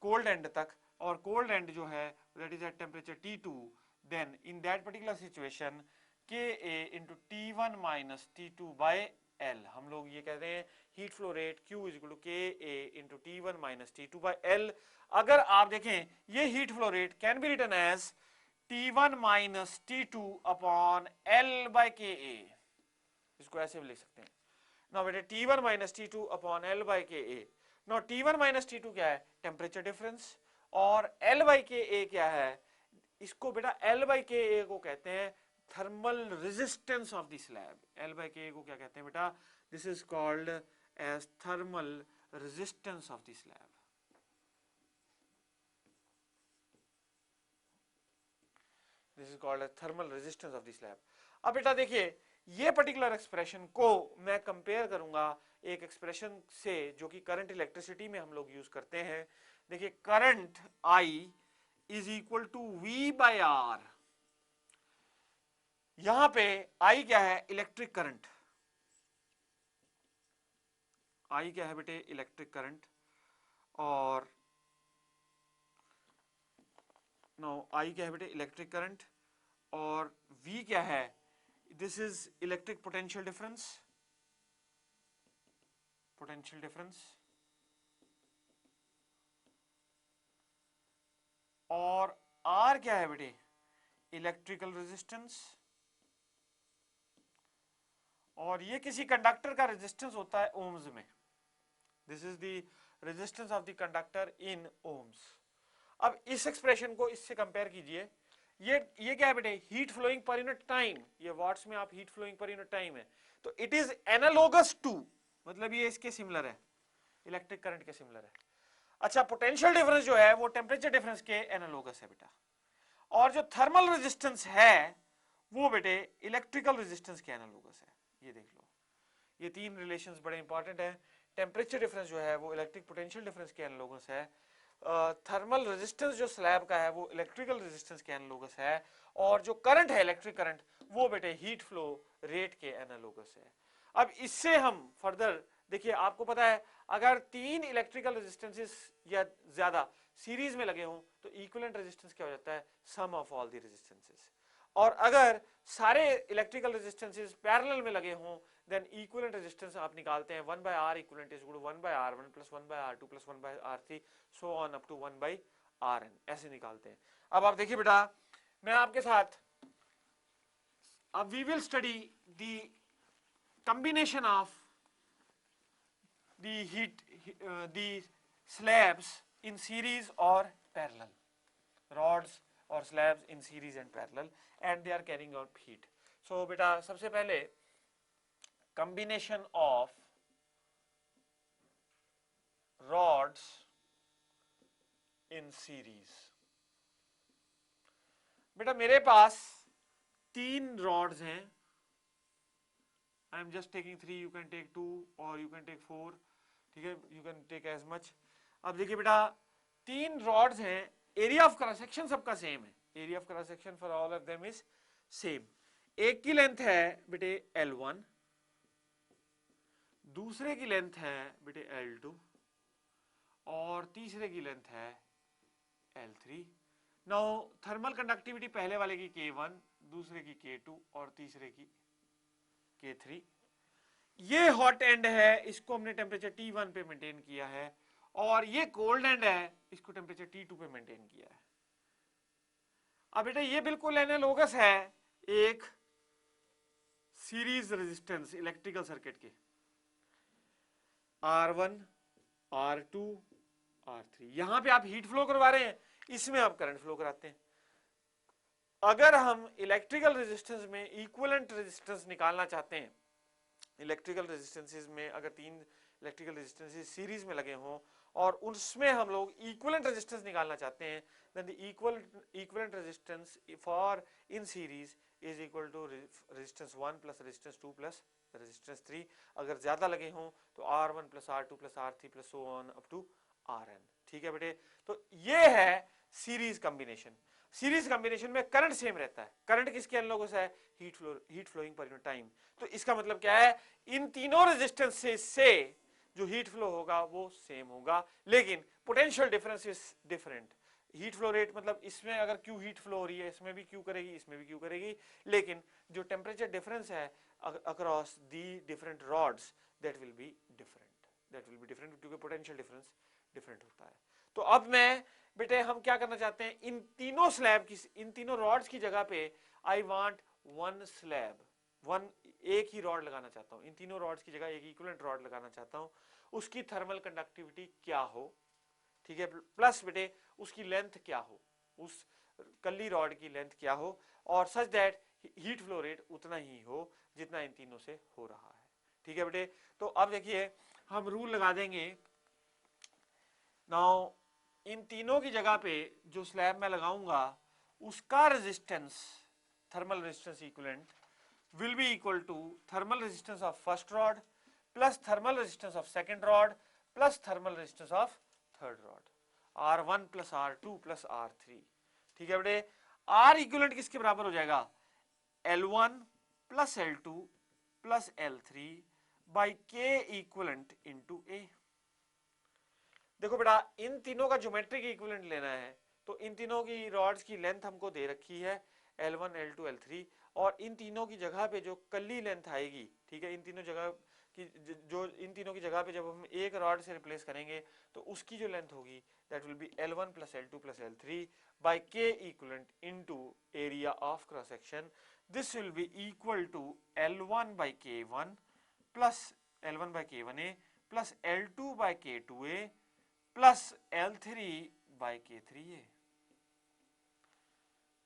कोल्ड एंड तक, और कोल्ड एंड जो है that is at temperature T2, then in that particular situation KA into T1 minus T2 by L. हम लोग ये कहते हैं heat flow rate Q is equal to KA into T1 minus T2 by L. अगर आप देखें ये heat flow rate can be written as T1 minus T2 upon L by KA. इसको ऐसे भी लिख सकते हैं. नाउ बेटे T1 minus T2 upon L by KA. Now T1 minus T2 क्या है, टेम्परेचर डिफरेंस, और L बाय KA क्या है, इसको बेटा L बाय KA को कहते हैं thermal resistance of the slab. L by KA को क्या कहते हैं बेटा, this is called as thermal resistance of the slab. This is called as thermal resistance of the slab. अब बेटा देखिए ये पर्टिकुलर एक्सप्रेशन को मैं कंपेयर करूंगा एक एक्सप्रेशन से जो कि करंट इलेक्ट्रिसिटी में हम लोग यूज करते हैं. देखिए current I is equal to V by R. यहां पे I क्या है, इलेक्ट्रिक करंट. I क्या है बेटे, इलेक्ट्रिक करंट, और नो I क्या है बेटे, इलेक्ट्रिक करंट, और V क्या है, this is electric potential difference. Potential difference, और R क्या है बेटे, इलेक्ट्रिकल रेजिस्टेंस. और ये किसी कंडक्टर का रेजिस्टेंस होता है ओम्स में. This is the resistance of the conductor in ohms. अब इस एक्सप्रेशन को इससे कंपेयर कीजिए. ये क्या है बेटे, heat flowing per unit time, ये वाट्स में आप heat flowing per unit time है, तो इट इज एनालोगस टू, मतलब ये इसके सिमिलर है, इलेक्ट्रिक करंट के सिमिलर है। अच्छा, पोटेंशियल डिफरेंस जो है वो टेम्परेचर डिफरेंस के एनालोगस है बेटा, और जो थर्मल रेजिस्टेंस है वो बेटे इलेक्ट्रिकल रेजिस्टेंस के एनालोगस है। ये देख लो, ये तीन रिलेशंस बड़े इंपॉर्टेंट हैं। टेम्परेचर डिफरेंस जो है वो इलेक्ट्रिक पोटेंशियल डिफरेंस के एनालोगस है, थर्मल रेजिस्टेंस जो स्लैब का है वो इलेक्ट्रिकल रेजिस्टेंस के एनालोगस है, और जो करंट है इलेक्ट्रिक करंट वो बेटे हीट फ्लो रेट के एनालोगस है। अब इससे हम फर्दर देखिए, आपको पता है अगर तीन इलेक्ट्रिकल रेजिस्टेंसेस या ज्यादा सीरीज में लगे हों तो इक्विवेलेंट रेजिस्टेंस क्या हो जाता है, सम ऑफ ऑल द रेजिस्टेंसेस, और अगर सारे इलेक्ट्रिकल रेजिस्टेंसेस पैरेलल में लगे हों देन इक्विवेलेंट रेजिस्टेंस आप निकालते हैं 1/R equivalent is equal to 1/R1 plus 1/R2 plus 1/R3 so on up to 1/Rn, ऐसे निकालते हैं। अब आप देखिए बेटा, मैं आपके साथ अब we will study the combination of the heat the slabs in series or parallel, rods or slabs in series and parallel and they are carrying out heat. So beta सबसे पहले combination of rods in series. बेटा मेरे पास तीन rods हैं, I am just taking 3, you can take 2 or you can take 4, ठीक है, you can take as much. अब देखिए बेटा तीन rods हैं, एरिया ऑफ क्रॉस सेक्शन सबका सेम है, area of cross section for all of them is same. एक की लेंथ है बेटे L1, दूसरे की लेंथ है बेटे L2 और तीसरे की लेंथ है L3। नाउ थर्मल कंडक्टिविटी पहले वाले की K1, दूसरे की K2 और तीसरे की K3। ये हॉट एंड है, इसको हमने टेम्परेचर T1 पे मेंटेन किया है, और ये कोल्ड एंड है, इसको टेम्परेचर T2 पे मेंटेन किया है। अब बेटा ये बिल्कुल एनालोगस है एक सीरीज रेजिस्टेंस इलेक्ट्रिकल सर्किट के, R1 R2 R3, यहां पे आप हीट फ्लो करवा रहे हैं, इसमें आप करंट फ्लो कराते हैं। अगर हम इलेक्ट्रिकल रेजिस्टेंस में इक्विवेलेंट रेजिस्टेंस निकालना चाहते हैं, इलेक्ट्रिकल रेजिस्टेंसेस में अगर तीन इलेक्ट्रिकल रेजिस्टेंसेस सीरीज में लगे हों और उसमें हम लोग इक्विवेलेंट रेजिस्टेंस निकालना चाहते हैं, then the equivalent resistance for in series is equal to resistance 1 plus resistance 2 plus resistance 3। अगर ज्यादा लगे हों तो R1 plus R2 plus R3 plus so on up to Rn। ठीक है बेटे, तो ये है सीरीज कॉम्बिनेशन। सीरीज कॉम्बिनेशन में करंट सेम रहता है, करंट किसके एनालोगस है, heat flowing per unit time. तो इसका मतलब क्या है, इन तीनों रेजिस्टेंसेस से जो हीट फ्लो होगा वो सेम होगा, लेकिन potential difference is different. Heat flow rate मतलब इसमें अगर क्यू हीट फ्लो हो रही है, इसमें भी क्यू करेगी, इसमें भी क्यू करेगी, लेकिन जो टेम्परेचर डिफरेंस है across the different rods that will be different, क्योंकि पोटेंशियल डिफरेंस डिफरेंट होता है। तो अब मैं बेटे हम क्या करना चाहते हैं, इन तीनों स्लैब की, इन तीनों रॉड्स की जगह पे I want one slab, one एक ही रॉड लगाना चाहता हूं, इन तीनों रॉड्स की जगह एक इक्विवेलेंट रॉड लगाना चाहता हूं, उसकी थर्मल कंडक्टिविटी क्या हो, ठीक है, प्लस बेटे उसकी लेंथ क्या हो, उस कल्ली रॉड की लेंथ क्या हो, और such that heat flow rate उतना ही हो जितना इन तीनों से हो रहा है। ठीक है बेटे, तो अब देखिए हम रूल लगा देंगे। नाउ इन तीनों की जगह पे जो स्लैब मैं लगाऊंगा उसका resistance, thermal resistance equivalent will be equal to thermal resistance of first rod plus thermal resistance of second rod plus thermal resistance of third rod, R1 plus R2 plus R3। ठीक है बेटे, R इक्विवेलेंट किसके बराबर हो जाएगा, L1 plus L2 plus L3 by K equivalent into A। देखो बेटा इन तीनों का ज्योमेट्रिक इक्विवेलेंट लेना है, तो इन तीनों की रॉड्स की लेंथ हमको दे रखी है L1 L2 L3, और इन तीनों की जगह पे जो कल्ली लेंथ आएगी, ठीक है, इन तीनों जगह की जो इन तीनों की जगह पे जब हम एक रॉड से रिप्लेस करेंगे तो उसकी जो लेंथ होगी that will B L1 plus L2 plus L3 by K equivalent into area of cross section। this will be equal to L1 by K1 plus L1 by K1A plus L2 by K2A plus L3 by K3A।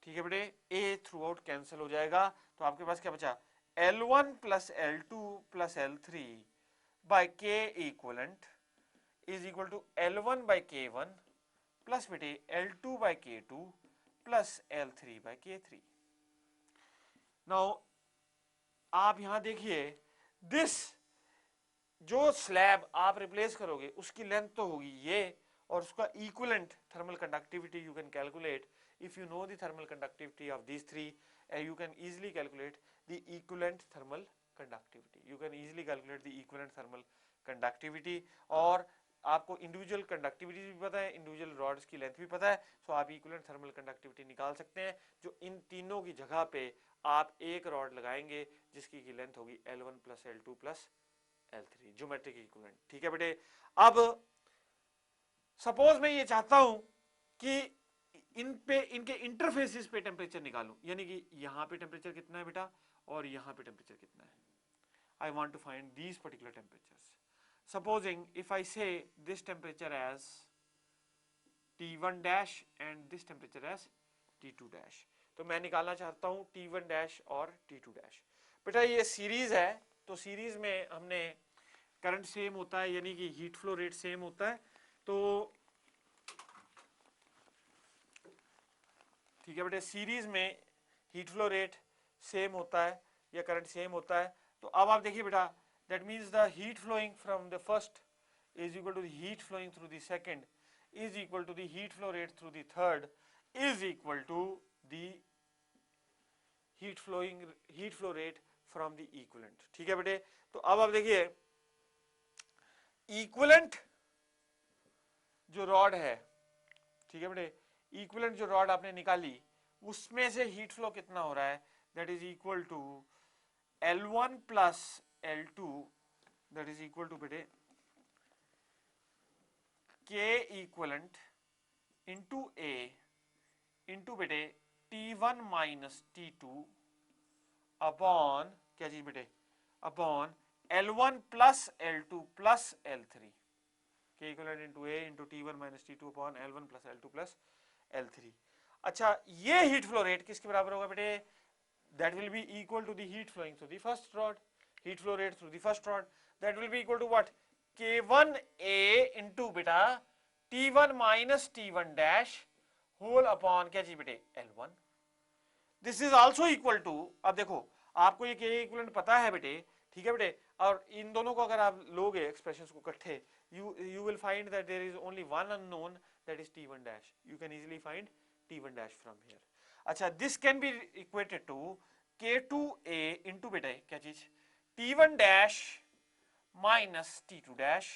ठीक है बेटे, ए थ्रू आउट कैंसिल हो जाएगा, तो आपके पास क्या बचा, L1 plus L2 plus L3 by K equivalent is equal to L1 by K1 plus बेटे L2 bye K2 plus L3 bye K3। Now आप यहां देखिए, दिस जो स्लैब आप रिप्लेस करोगे उसकी लेंथ तो होगी ये, और उसका equivalent thermal conductivity you can calculate if you know the thermal conductivity of these three, you can easily calculate the equivalent thermal conductivity. You can easily calculate the equivalent thermal conductivity, और आपको इंडिविजुअल कंडक्टिविटी भी पता है, इंडिविजुअल रॉड्स की लेंथ भी पता है, सो आप इक्विवेलेंट थर्मल कंडक्टिविटी निकाल सकते हैं, जो इन तीनों की जगह पे आप एक रॉड लगाएंगे जिसकी की लेंथ होगी L1 plus L2 plus L3, geometric equivalent. ठीक है बेटे, अब सपोज मैं ये चाहता हूं कि इन पे इनके इंटरफेसेस पे टेम्परेचर निकालूं, यानी कि यहां पे टेम्परेचर कितना है बेटा और यहां पे टेम्परेचर कितना है। I want to find these particular temperatures. Supposing if I say this temperature as T1 dash and this temperature as T2 dash, तो मैं निकालना चाहता हूं T1 डैश और T2 डैश। बेटा ये सीरीज है, तो सीरीज में हमने करंट सेम होता है, यानी कि हीट फ्लो रेट सेम होता है, तो ठीक है बेटे, सीरीज में हीट फ्लो रेट सेम होता है या करंट सेम होता है। तो अब आप देखिए बेटा, that means the heat flowing from the first is equal to the heat flowing through the second is equal to the heat flow rate through the third is equal to the heat flow rate from the equivalent. ठीक है बेटे, तो अब आप देखिए इक्विवेलेंट जो रॉड है, ठीक है बेटे, इक्विवेलेंट जो रॉड आपने निकाली उसमें से हीट फ्लो कितना हो रहा है, that is equal to L1 plus L2, that is equal to बेटे K equivalent into A into बेटे T1 माइनस T2 अपॉन क्या चीज बेटे, upon L1 plus L2 plus L3, K equivalent into A into T1 minus T2 upon L1 plus L2 plus L3। अच्छा, ये हीट फ्लो रेट किसके बराबर होगा बेटे, that will be equal to the heat flowing through the first rod, heat flow rate through the first rod, that will be equal to what, K1A into बेटा T1 minus T1 dash whole upon क्या चीज बेटे L1। This is also equal to, अब देखो आपको ये K इक्विवेलेंट पता है बेटे, ठीक है बेटे, और इन दोनों को अगर आप लोगे एक्सप्रेशंस को इकट्ठे, you will find that there is only one unknown, that is T1 dash. You can easily find T1 dash from here. अच्छा, this can be equated to K2A into बेटा क्या चीज T1 dash minus T2 dash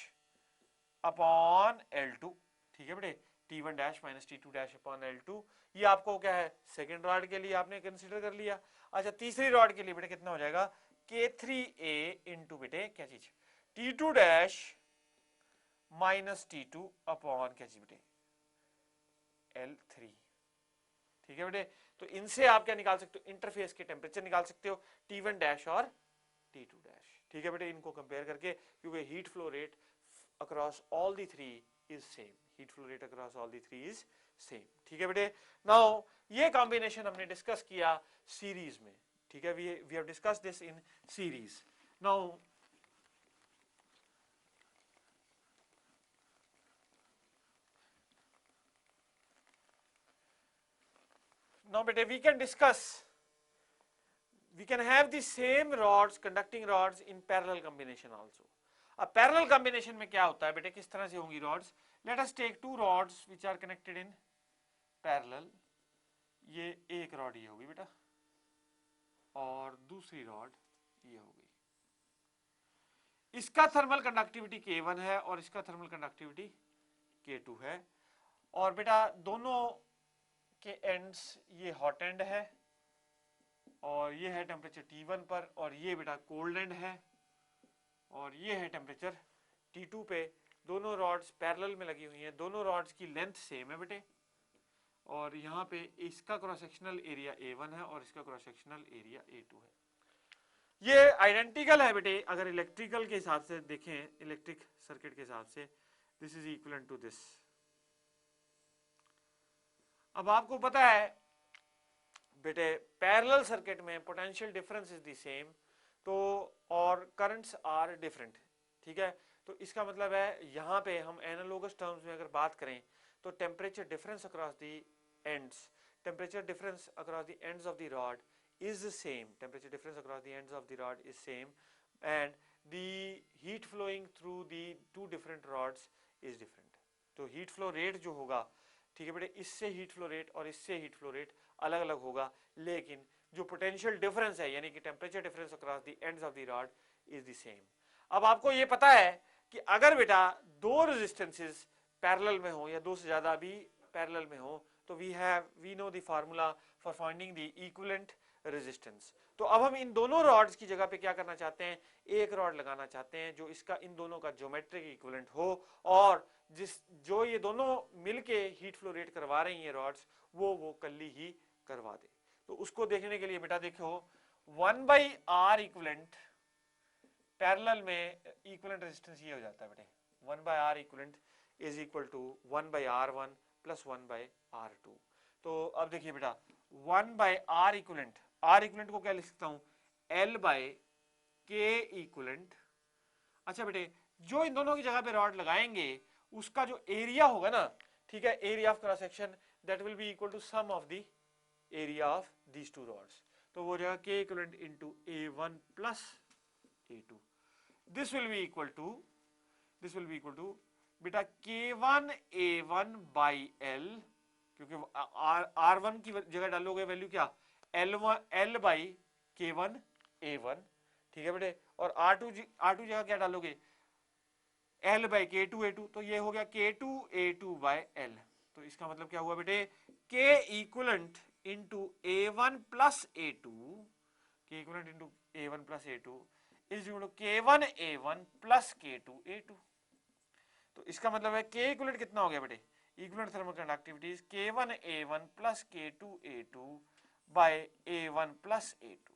upon L2। ठीक है बेटे, T1 dash minus T2 dash upon L2, ये आपको क्या है सेकेंड रॉड के लिए आपने कंसीडर कर लिया। अच्छा, तीसरी रॉड के लिए बेटे कितना हो जाएगा, K3A इंटू बेटे क्या चीज T2 dash minus T2 upon क्या चीज बेटे L3। ठीक है बेटे, तो इनसे आप क्या निकाल सकते हो, इंटरफेस के टेम्परेचर निकाल सकते हो T1 डैश और T2 डैश। ठीक है बेटे, इनको कंपेयर करके, क्योंकि heat flow rate across all the three is same, heat flow rate across all the three is same. ठीक है बेटे, नाउ ये कॉम्बिनेशन हमने डिस्कस किया सीरीज में। ठीक है, we have discussed this in series. Now beta, we can discuss, we can have the same rods, conducting rods in parallel combination also. अब parallel combination में क्या होता है बेटे, किस तरह से होंगी rods? Let us take two rods which are connected in parallel. ये एक rod ये होगी बेटा और दूसरी rod ये होगी। इसका थर्मल कंडक्टिविटी K1 है और इसका थर्मल कंडक्टिविटी K2 है, और बेटा दोनों के एंड्स ये हॉट एंड है और ये है टेम्परेचर T1 पर, और ये बेटा कोल्ड एंड है और ये है टेम्परेचर T2 पे। दोनों रॉड्स पैरेलल में लगी हुई हैं, दोनों रॉड्स की लेंथ सेम है बेटे, और यहाँ पे इसका क्रॉस सेक्शनल एरिया A1 है और इसका क्रॉस सेक्शनल एरिया A2 है। ये आइडेंटिकल है बेटे, अगर इलेक्ट्रिकल के हिसाब से देखें, इलेक्ट्रिक सर्किट के हिसाब से, this is equivalent to this. अब आपको पता है बेटे पैरेलल सर्किट में potential difference is the same, तो और करंट्स आर डिफरेंट, ठीक है। तो इसका मतलब है यहाँ पे हम एनालॉगस टर्म्स में अगर बात करें तो temperature difference across the ends, temperature difference across the ends of the rod is the same, temperature difference across the ends of the rod is same, and the heat flowing through the two different rods is different. तो heat flow rate जो होगा, ठीक है बेटे, इससे heat flow rate और इससे heat flow rate अलग अलग होगा, लेकिन जो potential difference है यानी कि temperature difference across the ends of the rod is the same. अब आपको ये पता है कि अगर बेटा दो रेजिस्टेंसेस पैरेलल में हो या दो से ज्यादा भी पैरेलल में हो तो we know the formula for finding the equivalent resistance. तो अब हम इन दोनों रॉड्स की जगह पे क्या करना चाहते हैं, एक रॉड लगाना चाहते हैं जो इसका इन दोनों का ज्योमेट्रिक इक्विवेलेंट हो और जो ये दोनों मिलके हीट फ्लो रेट करवा रही हैं रॉड्स वो कल्ली ही करवा दे। तो उसको देखने के लिए बेटा देखो 1/r इक्विवेलेंट पैरेलल में इक्विवेलेंट रेजिस्टेंस ये हो जाता है बेटे 1/r equivalent is equal to 1/r1 plus 1/r2। तो अब देखिए बेटा 1/r इक्विवेलेंट, r इक्विवेलेंट को क्या लिख सकता हूं, L/k इक्विवेलेंट। अच्छा बेटे जो इन दोनों की जगह पे रॉड लगाएंगे उसका जो एरिया होगा ना, ठीक है, area of cross section that will be equal to sum of the area of these two rods. तो वो जाएगा k equivalent into a1 plus a2। This will be equal to बेटा k1 a1 बाई l, क्योंकि R1 की जगह डालोगे वैल्यू क्या L बाई K1 A1, ठीक है बेटे, और R2 जगह क्या डालोगे L बाई K2 A2, तो ये हो गया K2 A2 बाई L। तो इसका मतलब क्या हुआ बेटे K equivalent into A1 plus A2, K equivalent into A1 plus A2 is equal to K1 A1 plus K2 A2। तो इसका मतलब है K इक्विवेलेंट कितना हो गया बेटे, equivalent thermal conductivity is K1 A1 plus K2 A2 by A1 plus A2।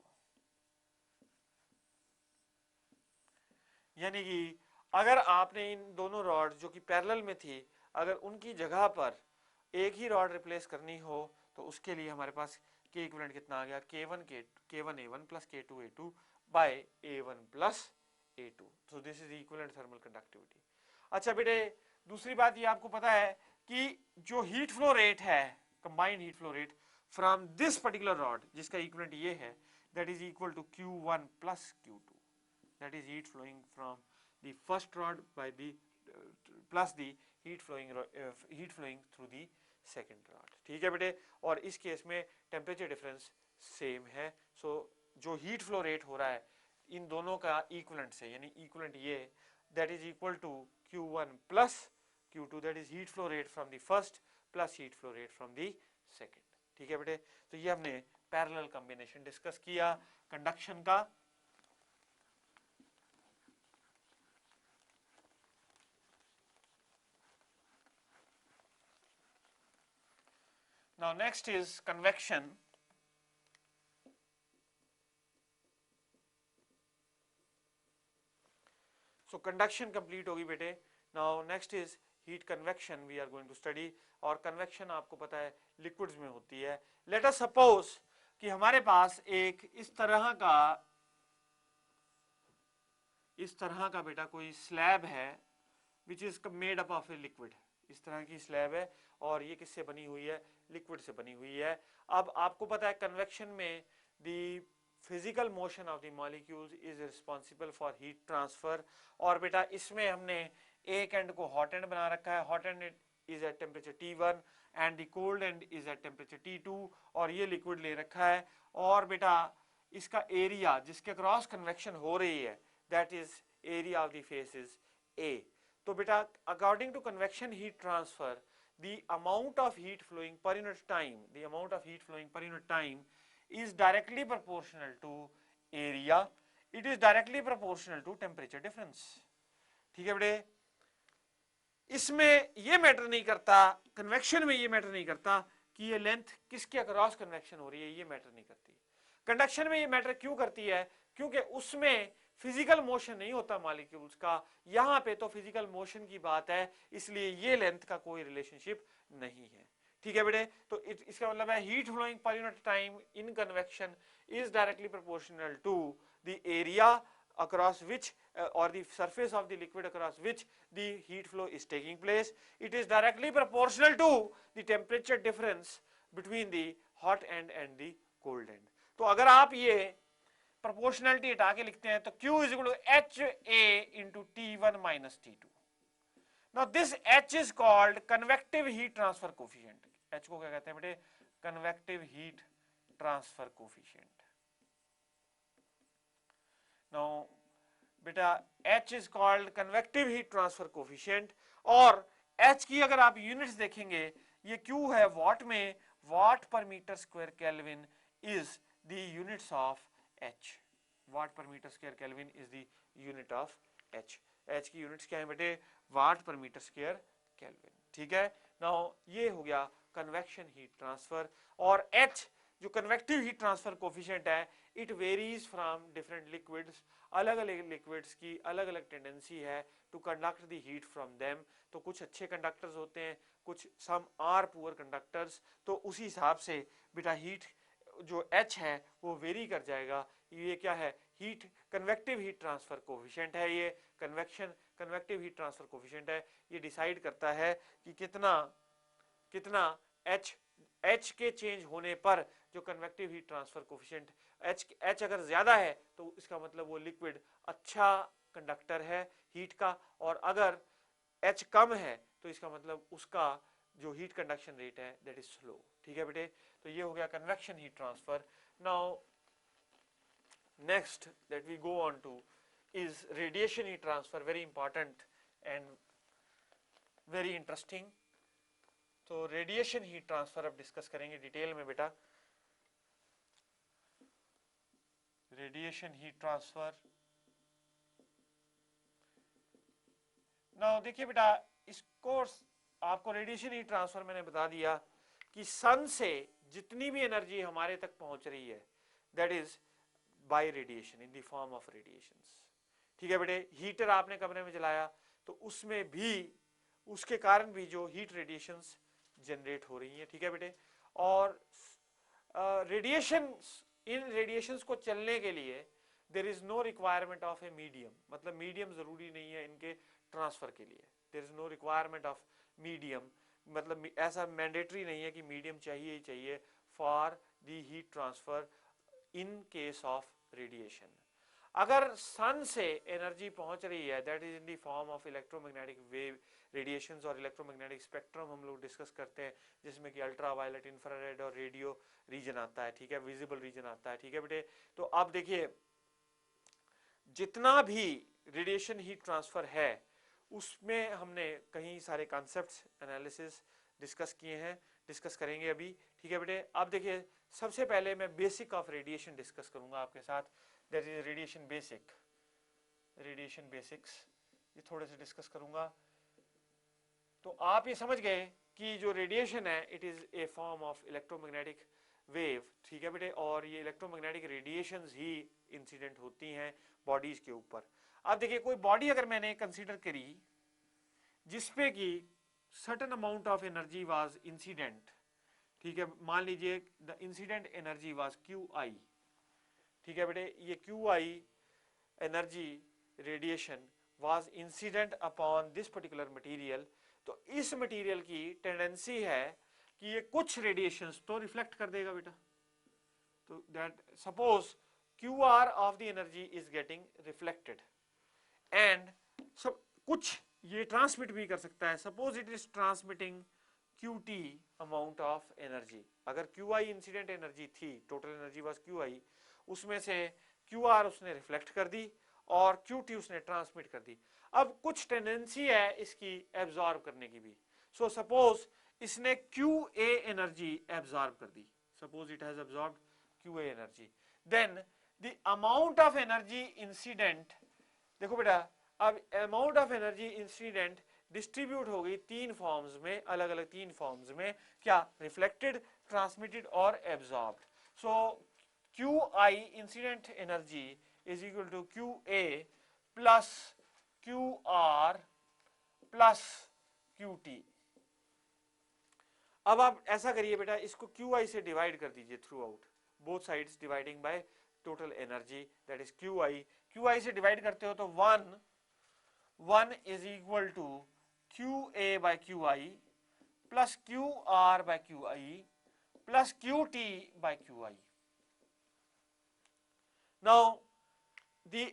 यानी कि अगर आपने इन दोनों रॉड जो कि पैरेलल में थी अगर उनकी जगह पर एक ही रॉड रिप्लेस करनी हो तो उसके लिए हमारे पास K इक्विवेलेंट कितना आ गया K1 A1 plus K2 A2 by A1 plus A2। So this is equivalent thermal conductivity. अच्छा बेटे दूसरी बात ये आपको पता है कि जो हीट फ्लो रेट है, combined heat flow rate from this particular rod जिसका इक्विवेलेंट ये है, that is equal to Q1 plus Q2, that is heat flowing from the first rod by the plus the heat flowing through the second rod, ठीक है बेटे। और इस केस में टेम्परेचर डिफरेंस सेम है। सो जो हीट फ्लो रेट हो रहा है इन दोनों का इक्विवेलेंट से, यानी इक्विवेलेंट ये that is equal to Q1 plus Q2, that is heat flow rate from the first plus heat flow rate from the second, ठीक है बेटे। तो ये हमने पैरेलल कॉम्बिनेशन डिस्कस किया कंडक्शन का। Now next is convection। So conduction complete होगी बेटे। Now next is heat convection we are going to study। और convection आपको पता है liquids में होती है। Let us suppose कि हमारे पास एक इस तरह का बेटा कोई स्लैब है which is made up of a liquid। इस तरह की स्लैब है और ये किससे बनी हुई है, लिक्विड से बनी हुई है। अब आपको पता है कन्वेक्शन में the physical motion of the molecules is responsible for heat transfer. और बेटा इसमें हमने एक एंड को हॉट एंड बना रखा है, hot end is at temperature T1 and the cold end is at temperature T2 और ये लिक्विड ले रखा है। और बेटा इसका एरिया जिसके क्रॉस कन्वेक्शन हो रही है that is area of the face is A। तो बेटा according to convection heat transfer the amount of heat flowing per unit time is directly proportional to area, it is directly proportional to temperature difference, ठीक है बेटे। इसमें ये मैटर नहीं करता, कन्वेक्शन में ये मैटर नहीं करता कि ये लेंथ किसके अक्रॉस कन्वेक्शन हो रही है, ये मैटर नहीं करती। कंडक्शन में ये मैटर क्यों करती है, क्योंकि उसमें फिजिकल मोशन नहीं होता मॉलिक्यूल्स का, यहां पे तो फिजिकल मोशन की बात है, इसलिए ये लेंथ का कोई रिलेशनशिप नहीं है, ठीक है बेटे। तो इसका मतलब है heat flowing per unit time in convection is directly proportional to the area across which or the surface of the liquid across which the heat flow is taking place. It is directly proportional to the temperature difference between the hot end and the cold end. तो अगर आप ये प्रोपोर्शनलिटी हटा के लिखते हैं तो Q is equal to HA into T1 minus T2. Now this H is called convective heat transfer coefficient. H को क्या कहते हैं बेटे? Convective heat transfer coefficient. Now बेटा H is called convective heat transfer coefficient और H की अगर आप यूनिट्स देखेंगे ये Q है वॉट में, watt per metre square kelvin is the units of H. Watt per metre square kelvin is the unit of H. H की यूनिट्स क्या है बेटे? Watt per metre square kelvin. ठीक है. नाउ ये हो गया कन्वेक्शन हीट ट्रांसफर. और H जो कन्वेक्टिव हीट ट्रांसफर कोफिशिएंट है it varies from different liquids. अलग अलग लिक्विड्स की अलग अलग टेंडेंसी है to conduct the heat from them. तो कुछ अच्छे कंडक्टर्स होते हैं, कुछ सम आर पुअर कंडक्टर्स. तो उसी हिसाब से बेटा हीट जो H है वो वेरी कर जाएगा. ये क्या है? Heat convective heat transfer coefficient है. ये कन्वेक्टिव हीट ट्रांसफर कोफिशिएंट है. ये डिसाइड करता है कि कितना H के चेंज होने पर जो convective heat transfer coefficient H अगर ज्यादा है तो इसका मतलब वो लिक्विड अच्छा कंडक्टर है हीट का, और अगर H कम है तो इसका मतलब उसका जो हीट कंडक्शन रेट है दैट इज स्लो. ठीक है बेटे. तो ये हो गया convection heat transfer. Now next that we go on to is radiation heat transfer. Very important and very interesting. तो रेडिएशन हीट ट्रांसफर अब डिस्कस करेंगे डिटेल में बेटा. Radiation heat transfer. नाउ देखिए बेटा, इसको आपको रेडिएशन हीट ट्रांसफर मैंने बता दिया कि सन से जितनी भी एनर्जी हमारे तक पहुंच रही है that is by radiation in the form of radiations. ठीक है बेटे. हीटर आपने कमरे में जलाया तो उसमें भी उसके कारण भी जो हीट रेडिएशंस जनरेट हो रही है. ठीक है बेटे. और इन रेडिएशंस को चलने के लिए there is no requirement of a medium. मतलब मीडियम जरूरी नहीं है इनके ट्रांसफर के लिए. There is no requirement of medium. मतलब ऐसा मैंडेटरी नहीं है कि मीडियम चाहिए ही चाहिए for the heat transfer in case of radiation. अगर सन से एनर्जी पहुंच रही है that is in the form of electromagnetic wave radiations और इलेक्ट्रोमैग्नेटिक स्पेक्ट्रम हम लोग डिस्कस करते हैं, जिसमें कि अल्ट्रा वायलेट, इंफ्रारेड और रेडियो रीजन आता है. ठीक है. विजिबल रीजन आता है. ठीक है बेटे. तो अब देखिए जितना भी रेडिएशन हीट ट्रांसफर है उसमें हमने कई सारे कॉन्सेप्ट्स एनालिसिस डिस्कस किए हैं, डिस्कस करेंगे अभी. ठीक है बेटे. अब देखिए सबसे पहले मैं बेसिक ऑफ रेडिएशन डिस्कस करूंगा आपके साथ. That is radiation basic. Radiation basics ये थोड़े से डिस्कस करूंगा. तो आप ये समझ गए कि जो रेडिएशन है it is a form of electromagnetic wave. ठीक है बेटे. और ये इलेक्ट्रोमैग्नेटिक रेडिएशंस ही इंसिडेंट होती हैं बॉडीज के ऊपर. अब देखिए कोई बॉडी अगर मैंने कंसीडर करी जिसपे कि certain amount of energy was incident. ठीक है. मान लीजिए the incident energy was QI. ठीक है बेटे. ये QI energy radiation was incident upon this particular material. तो इस मटेरियल की टेंडेंसी है कि ये कुछ रेडिएशंस तो रिफ्लेक्ट कर देगा बेटा. तो that suppose QR of the energy is getting reflected and सब कुछ ये ट्रांसमिट भी कर सकता है. Suppose it is transmitting QT amount of energy. अगर QI इंसिडेंट एनर्जी थी, टोटल एनर्जी वाज QI, उसमें से QR उसने रिफ्लेक्ट कर दी और QT उसने ट्रांसमिट कर दी. अब कुछ टेंडेंसी है इसकी एब्जॉर्ब करने की भी. सो सपोज इसने QA एनर्जी एब्जॉर्ब कर दी. Suppose it has absorbed QA energy. Then the amount of energy incident. देखो बेटा अब amount of energy incident distribute हो गई तीन फॉर्म्स में, अलग अलग तीन फॉर्म्स में. क्या? रिफ्लेक्टेड, ट्रांसमिटेड और absorbed. So QI incident energy is equal to QA plus QR plus QT. अब आप ऐसा करिए बेटा, इसको QI से डिवाइड कर दीजिए throughout, both sides dividing by total energy that is QI। QI से डिवाइड करते हो तो 1 is equal to QA by QI plus QR by QI plus QT by QI। Now the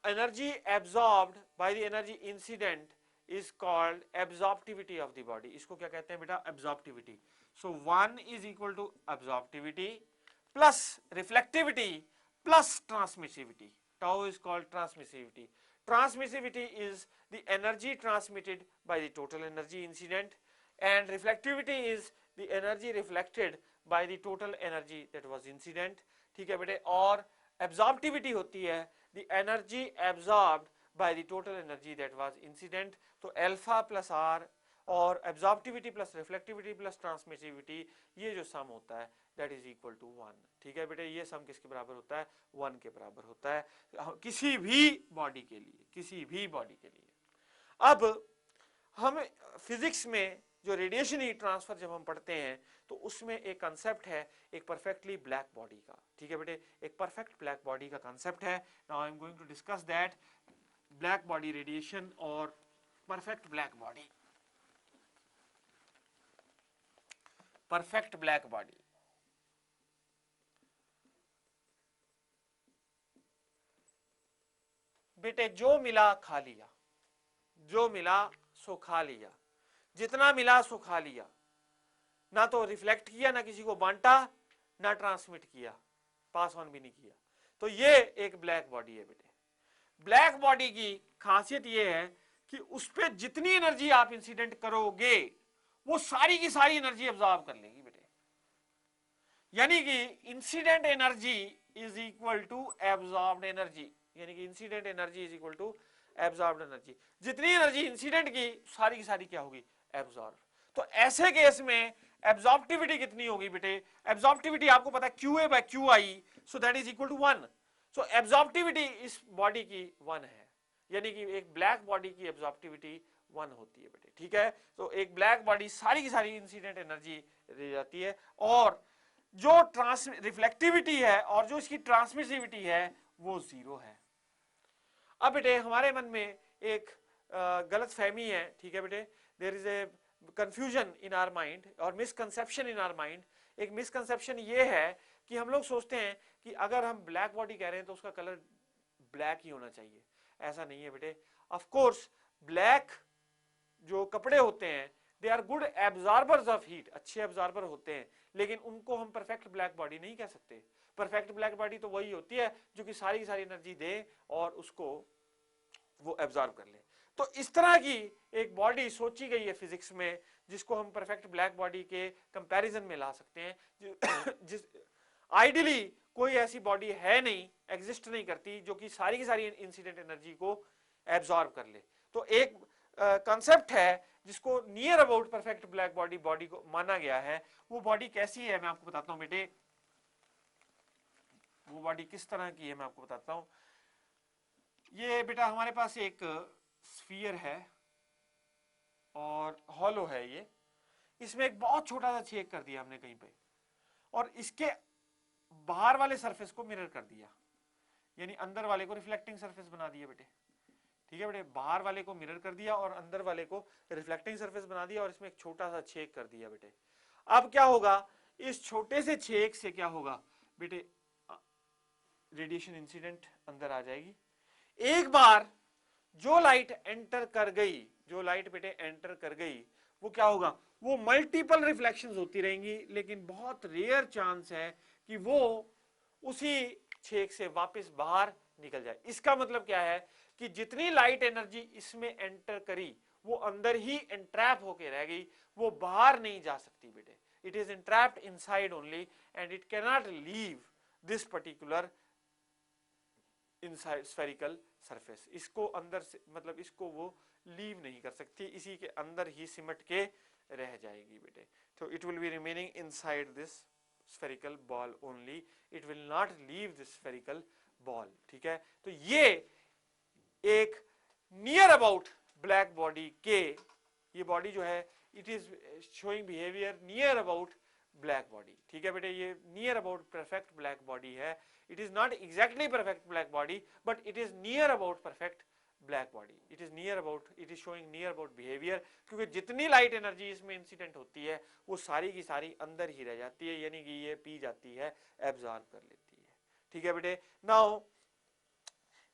energy absorbed by the energy incident is called absorptivity of the body। इसको क्या कहते हैं बेटा? absorptivity। So 1 is equal to absorptivity plus reflectivity plus transmissivity। Tau is called transmissivity। Transmissivity is the energy transmitted by the total energy incident and reflectivity is the energy reflected by the total energy that was incident। ठीक है बेटे। और absorptivity होती है the energy absorbed by the total energy that was incident। तो अल्फा प्लस आर और absorptivity plus reflectivity plus transmissivity, ये जो सम होता है that is equal to 1। ठीक है बेटे, ये सम किसके बराबर होता है? 1 के बराबर होता है किसी भी बॉडी के लिए, किसी भी बॉडी के लिए। अब हम फिजिक्स में जो रेडिएशन हीट ट्रांसफर जब हम पढ़ते हैं तो उसमें एक कंसेप्ट है एक परफेक्टली ब्लैक बॉडी का। ठीक है बेटे, एक परफेक्ट ब्लैक बॉडी का कंसेप्ट है। Now I am going to discuss that black body radiation और perfect black body. Perfect black body, बेटे जो मिला खा लिया, जो मिला सो खा लिया, जितना मिला सो खा लिया, ना तो रिफ्लेक्ट किया, ना किसी को बांटा, ना ट्रांसमिट किया, पास ऑन भी नहीं किया। तो ये एक ब्लैक बॉडी है बेटे। ब्लैक बॉडी की खासियत ये है कि उस पर जितनी एनर्जी आप इंसिडेंट करोगे वो सारी की सारी एनर्जी अब्जॉर्ब कर लेगी बेटे। यानी कि incident energy is equal to absorbed energy, यानी कि incident energy is equal to absorbed energy. जितनी एनर्जी इंसिडेंट की सारी क्या होगी? एब्जॉर्ब। तो ऐसे केस में एब्जॉर्प्टिविटी कितनी होगी बेटे? एब्जॉर्प्टिविटी आपको पता है QA by QI, so that is equal to 1। So absorptivity इस बॉडी की 1 है, यानी कि एक ब्लैक बॉडी की एब्जॉर्प्टिविटी 1 होती है बेटे। ठीक है, तो एक ब्लैक बॉडी सारी की सारी इंसिडेंट एनर्जी ले जाती है और जो रिफ्लेक्टिविटी है और जो इसकी ट्रांसमिसिविटी है वो 0 है। अब बेटे हमारे मन में एक गलत फहमी है। ठीक है बेटे, there is a confusion in our mind और मिसकंसेप्शन इन आवर माइंड। एक मिसकंसेप्शन ये है कि हम लोग सोचते हैं कि अगर हम ब्लैक बॉडी कह रहे हैं तो उसका कलर ब्लैक ही होना चाहिए। ऐसा नहीं है बेटे। ऑफ कोर्स ब्लैक जो कपड़े होते हैं they are good absorbers of heat, अच्छे एब्जॉर्बर होते हैं, लेकिन उनको हम परफेक्ट ब्लैक बॉडी नहीं कह सकते। परफेक्ट ब्लैक बॉडी तो वही होती है जो कि सारी की सारी एनर्जी दे और उसको वो एब्जॉर्ब कर ले। तो इस तरह की एक बॉडी सोची गई है फिजिक्स में जिसको हम परफेक्ट ब्लैक बॉडी के कंपैरिजन में ला सकते हैं। जिस आइडियली कोई ऐसी बॉडी है नहीं, एग्जिस्ट नहीं करती जो कि सारी की सारी इंसिडेंट एनर्जी को एब्जॉर्ब कर ले। तो एक कंसेप्ट है जिसको near about perfect black body body को माना गया है। वो बॉडी कैसी है मैं आपको बताता हूं बेटे। वो बॉडी किस तरह की है मैं आपको बताता हूं। ये बेटा हमारे पास एक स्फीयर है और हॉलो है ये, इसमें एक बहुत छोटा सा छेद कर दिया हमने कहीं पे और इसके बाहर वाले सरफेस को मिरर कर दिया, यानी अंदर वाले को रिफ्लेक्टिंग सरफेस बना दिया बेटे। ठीक है बेटे, बाहर वाले को मिरर कर दिया और अंदर वाले को रिफ्लेक्टिंग सरफेस बना दिया और इसमें एक छोटा सा छेद कर दिया बेटे। अब क्या होगा, इस छोटे से छेद से क्या होगा बेटे, रेडिएशन इंसिडेंट अंदर आ जाएगी। एक बार जो लाइट एंटर कर गई, जो लाइट बेटे एंटर कर गई, वो क्या होगा, वो मल्टीपल रिफ्लेक्शंस होती रहेंगी, लेकिन बहुत रेयर चांस है कि वो उसी छेद से वापस बाहर निकल जाए। इसका मतलब क्या है कि जितनी लाइट एनर्जी इसमें एंटर करी वो अंदर ही एंट्रैप होके रह गई, वो बाहर नहीं जा सकती बेटे। It is entrapped inside only and it can not leave this particular inside spherical surface. इसको अंदर से मतलब इसको वो लीव नहीं कर सकती, इसी के अंदर ही सिमट के रह जाएगी बेटे। तो it will be remaining inside this spherical ball only, it will not leave this spherical ball। ठीक है, तो ये एक नियर अबाउट ब्लैक बॉडी के, ये बॉडी जो है it is showing behaviour near about black body. ठीक है बेटे, ये near about perfect black body है। It is not exactly perfect black body, but it is near about perfect black body. It is near about, it is showing near about behaviour, क्योंकि जितनी लाइट एनर्जी इसमें इंसिडेंट होती है वो सारी की सारी अंदर ही रह जाती है, यानी कि ये पी जाती है, एब्जॉर्ब कर लेती है। ठीक है बेटे, नाउ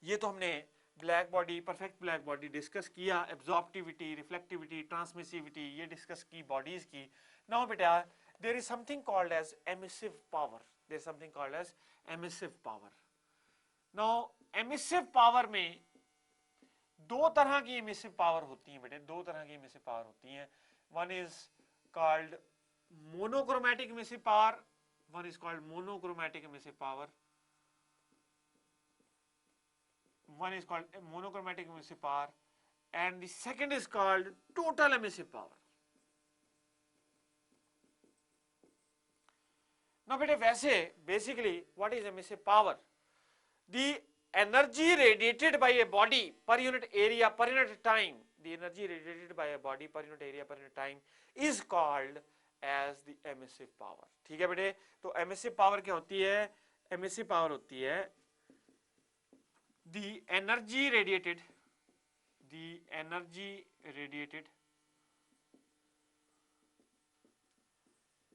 ये तो हमने black body, perfect black body discuss किया, एब्जॉर्प्टिविटी, रिफ्लेक्टिविटी, ट्रांसमिसिविटी, ये डिस्कस की बॉडीज की। नाउ बेटा there is something called as emissive power, there is something called as emissive power. now emissive power में दो तरह की emissive power होती है बेटे, दो तरह की emissive power होती है। one is called monochromatic emissive power, one is called monochromatic emissive power, one is called monochromatic emissive power, and the second is called total emissive power. now बेटे वैसे basically what is emissive power? the energy radiated by a body per unit area per unit time, the energy radiated by a body per unit area per unit time is called as the emissive power. ठीक है बेटे, तो emissive power क्या होती है? emissive power होती है the energy radiated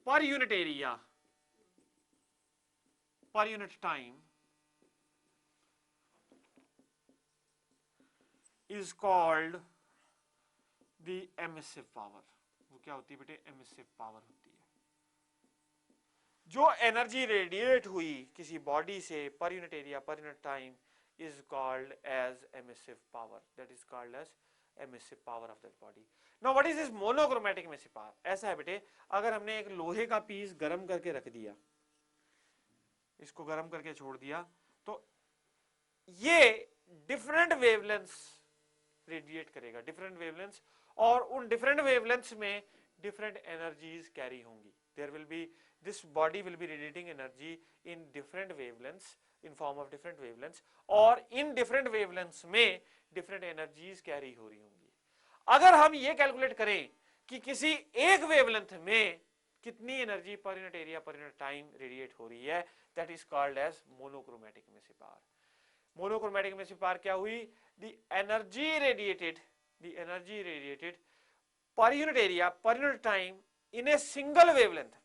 per unit area per unit time is called the emissive power. वो क्या होती है बेटे? emissive power होती है। जो एनर्जी रेडिएट हुई किसी बॉडी से पर unit area per unit time is called as emissive power, that is called as emissive power of that body. now what is this monochromatic emissive power? ऐसा है बेटे, अगर हमने एक लोहे का पीस गर्म करके रख दिया, इसको गर्म करके छोड़ दिया, तो ये डिफरेंट वेवलेंथ्स रेडिएट करेगा, डिफरेंट वेवलेंथ्स, और उन डिफरेंट वेवलेंथ्स में डिफरेंट एनर्जीज कैरी होंगी। There will be, this body will be radiating energy in different wavelengths, in form of different wavelengths, और इन डिफरेंट वेवलेंथ्स में डिफरेंट एनर्जीज कैरी हो रही होंगी। अगर हम ये कैलकुलेट करें कि किसी एक वेवलेंथ में कितनी energy per unit area per unit time radiate हो रही है, that is called as monochromatic emissive power. Monochromatic emissive power क्या हुई? The energy radiated per unit area per unit time in a single wavelength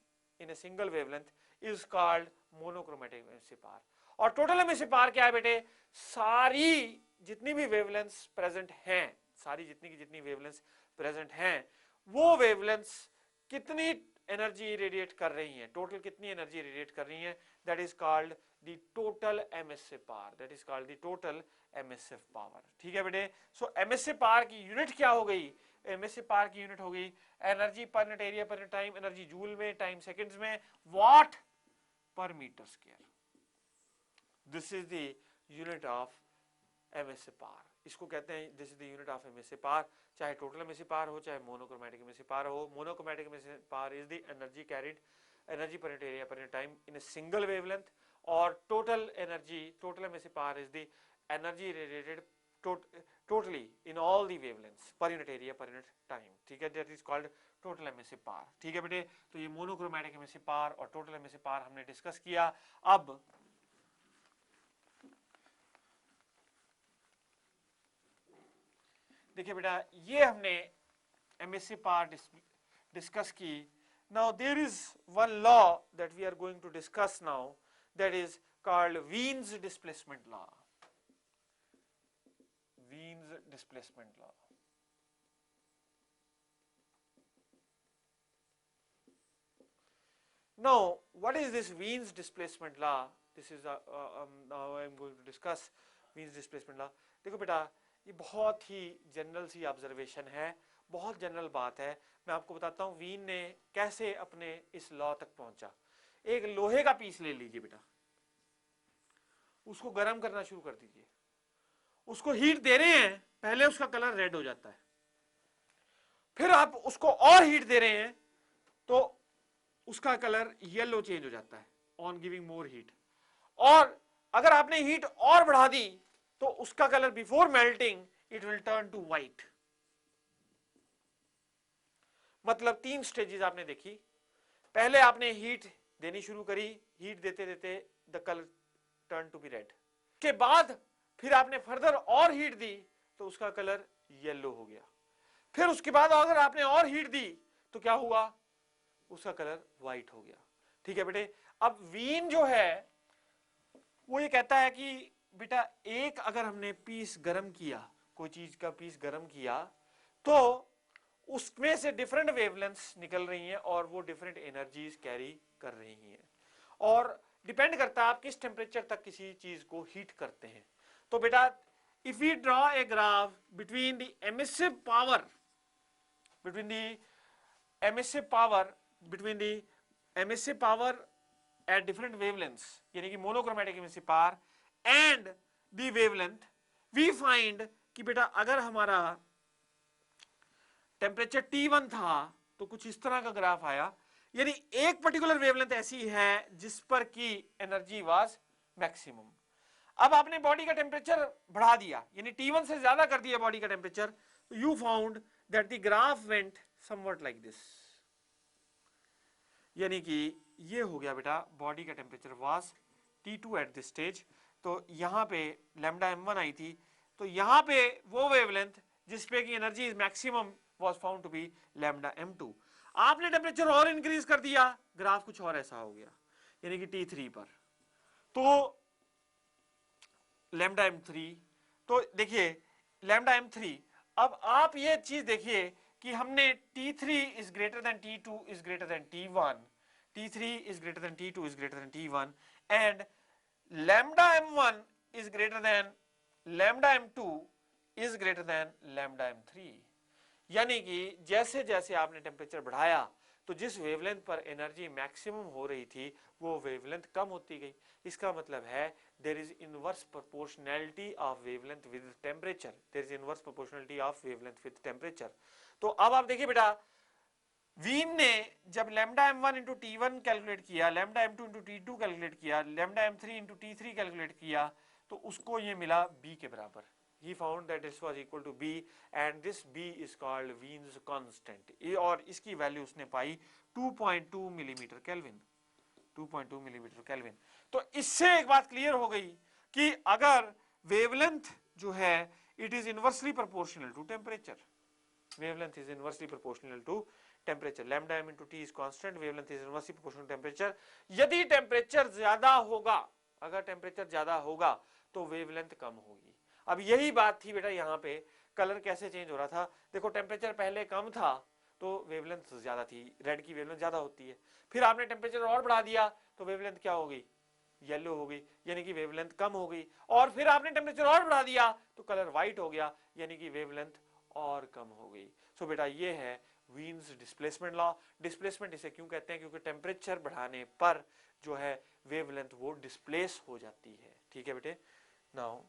is called monochromatic emissive power. और टोटल एमिसिव पावर क्या है बेटे? सारी जितनी भी वेवलेंथ्स प्रेजेंट हैं, सारी जितनी वेवलेंथ्स प्रेजेंट हैं, वो वेवलेंथ्स कितनी एनर्जी रेडिएट कर रही हैं, टोटल कितनी एनर्जी रेडिएट कर रही हैं, that is called the total emissive power, that is called the total emissive power. ठीक है बेटे, सो एमिसिव पावर की यूनिट क्या हो गई? एमिसिव पावर की यूनिट हो गई energy per unit area per unit time, energy joule में, टाइम सेकंड्स में, watt per metre square. This is the unit of emissive power, इसको कहते हैं, this is the unit of emissive power. चाहे टोटल एमिसिव पावर हो, चाहे मोनोक्रोमैटिक एमिसिव पावर हो। Monochromatic emissive power is the energy carried, energy per unit area per unit time in a single wavelength, और total emissive power is the energy radiated totally in all the wavelengths per unit area per unit time. ठीक है, that is called total emissive power. ठीक है बेटे, तो ये मोनोक्रोमैटिक एमिसिव पावर और टोटल एमिसिव पावर हमने डिस्कस किया। अब देखिए बेटा, ये हमने एमिसिव पावर डिस्कस की। now there is one law that we are going to discuss now, that is called Wien's displacement law. Wien's displacement law. Now, what is this Wien's displacement law? This is now I am going to discuss Wien's displacement law. देखो बेटा, ये बहुत ही जनरल सी ऑब्जर्वेशन है, बहुत जनरल बात है। मैं आपको बताता हूँ वीन ने कैसे अपने इस लॉ तक पहुंचा। एक लोहे का पीस ले लीजिए बेटा, उसको गर्म करना शुरू कर दीजिए, उसको हीट दे रहे हैं, पहले उसका कलर रेड हो जाता है, फिर आप उसको और हीट दे रहे हैं तो उसका कलर येलो चेंज हो जाता है ऑन गिविंग मोर हीट, और अगर आपने हीट और बढ़ा दी तो उसका colour before melting it will turn to white. मतलब 3 स्टेजेस आपने देखी। पहले आपने हीट देनी शुरू करी, हीट देते देते the colour turn to be red, के बाद फिर आपने फर्दर और हीट दी तो उसका कलर येलो हो गया। फिर उसके बाद अगर आपने और हीट दी तो क्या हुआ, उसका कलर व्हाइट हो गया। ठीक है बेटे, अब वीन जो है वो ये कहता है कि बेटा एक अगर हमने पीस गरम किया, कोई चीज का पीस गरम किया, तो उसमें से डिफरेंट वेवलेंथ्स निकल रही हैं और वो डिफरेंट एनर्जीज कैरी कर रही हैं, और डिपेंड करता है आप किस टेम्परेचर तक किसी चीज को हीट करते हैं। तो बेटा if we draw a graph between the emissive power, between the emissive power, between the emissive power at different wavelengths, यानी कि monochromatic emissive power and the wavelength, we find कि बेटा अगर हमारा टेम्परेचर T1 था तो कुछ इस तरह का ग्राफ आया, यानी एक पर्टिकुलर वेवलेंथ ऐसी है जिस पर की एनर्जी वाज मैक्सिमम। अब आपने बॉडी का टेम्परेचर बढ़ा दिया, यानी T1 से ज्यादा कर दिया बॉडी का टेम्परेचर, तो you found that the graph went somewhat like this, यानी कि ये हो गया बेटा बॉडी का temperature was T2 at this stage. तो यहां पे लैम्डा m1 आई थी, तो यहां पे वो वेवलेंथ जिसपे की energy is maximum was found to be lambda m2। आपने टेम्परेचर और इंक्रीज कर दिया, ग्राफ कुछ और ऐसा हो गया, यानी कि T3 पर तो लैम्डा m3। तो देखिए लैम्डा m3, अब आप ये चीज देखिए कि हमने T3 is greater then T2 is greater then T1, T3 is greater than T2 is greater than T1 and lambda m1 is greater than lambda m2 is greater than lambda m3। यानी कि जैसे जैसे आपने टेम्परेचर बढ़ाया तो जिस वेवलेंथ पर एनर्जी मैक्सिमम हो रही थी वो वेवलेंथ कम होती गई। इसका मतलब है there is inverse proportionality of wavelength with temperature, there is inverse proportionality of wavelength with temperature. तो अब आप देखिए बेटा वीन ने जब lambda m1 into T1 calculate किया, lambda m2 into T2 calculate किया, lambda m3 into T3 calculate किया, तो उसको ये मिला b के बराबर। He found that this was equal to b and this b is called Wien's constant, और इसकी वैल्यू उसने पाई 2.2 मिलीमीटर केल्विन, 2.2 मिलीमीटर केल्विन। तो इससे एक बात क्लियर हो गई कि अगर वेवलेंथ जो है it is inversely proportional to temperature, wavelength is inversely proportional to temperature, lambda m into t is constant, wavelength is inversely proportional to temperature। यदि टेम्परेचर ज्यादा होगा, अगर टेम्परेचर ज्यादा होगा तो वेवलेंथ कम होगी। अब यही बात थी बेटा यहाँ पे कलर कैसे चेंज हो रहा था। देखो टेम्परेचर पहले कम था तो वेवलेंथ ज्यादा थी, रेड की वेवलेंथ ज्यादा होती है, फिर आपने टेम्परेचर और बढ़ा दिया तो वेवलेंथ क्या हो गई, येलो हो गई, यानी कि वेवलेंथ कम हो गई, और फिर आपने टेम्परेचर और बढ़ा दिया तो कलर व्हाइट हो गया, यानी कि वेवलेंथ और कम हो गई। सो बेटा ये है वीन्स डिस्प्लेसमेंट लॉ। डिस्प्लेसमेंट इसे क्यों कहते हैं, क्योंकि टेम्परेचर बढ़ाने पर जो है वेवलेंथ वो डिस्प्लेस हो जाती है। ठीक है बेटे, नाउ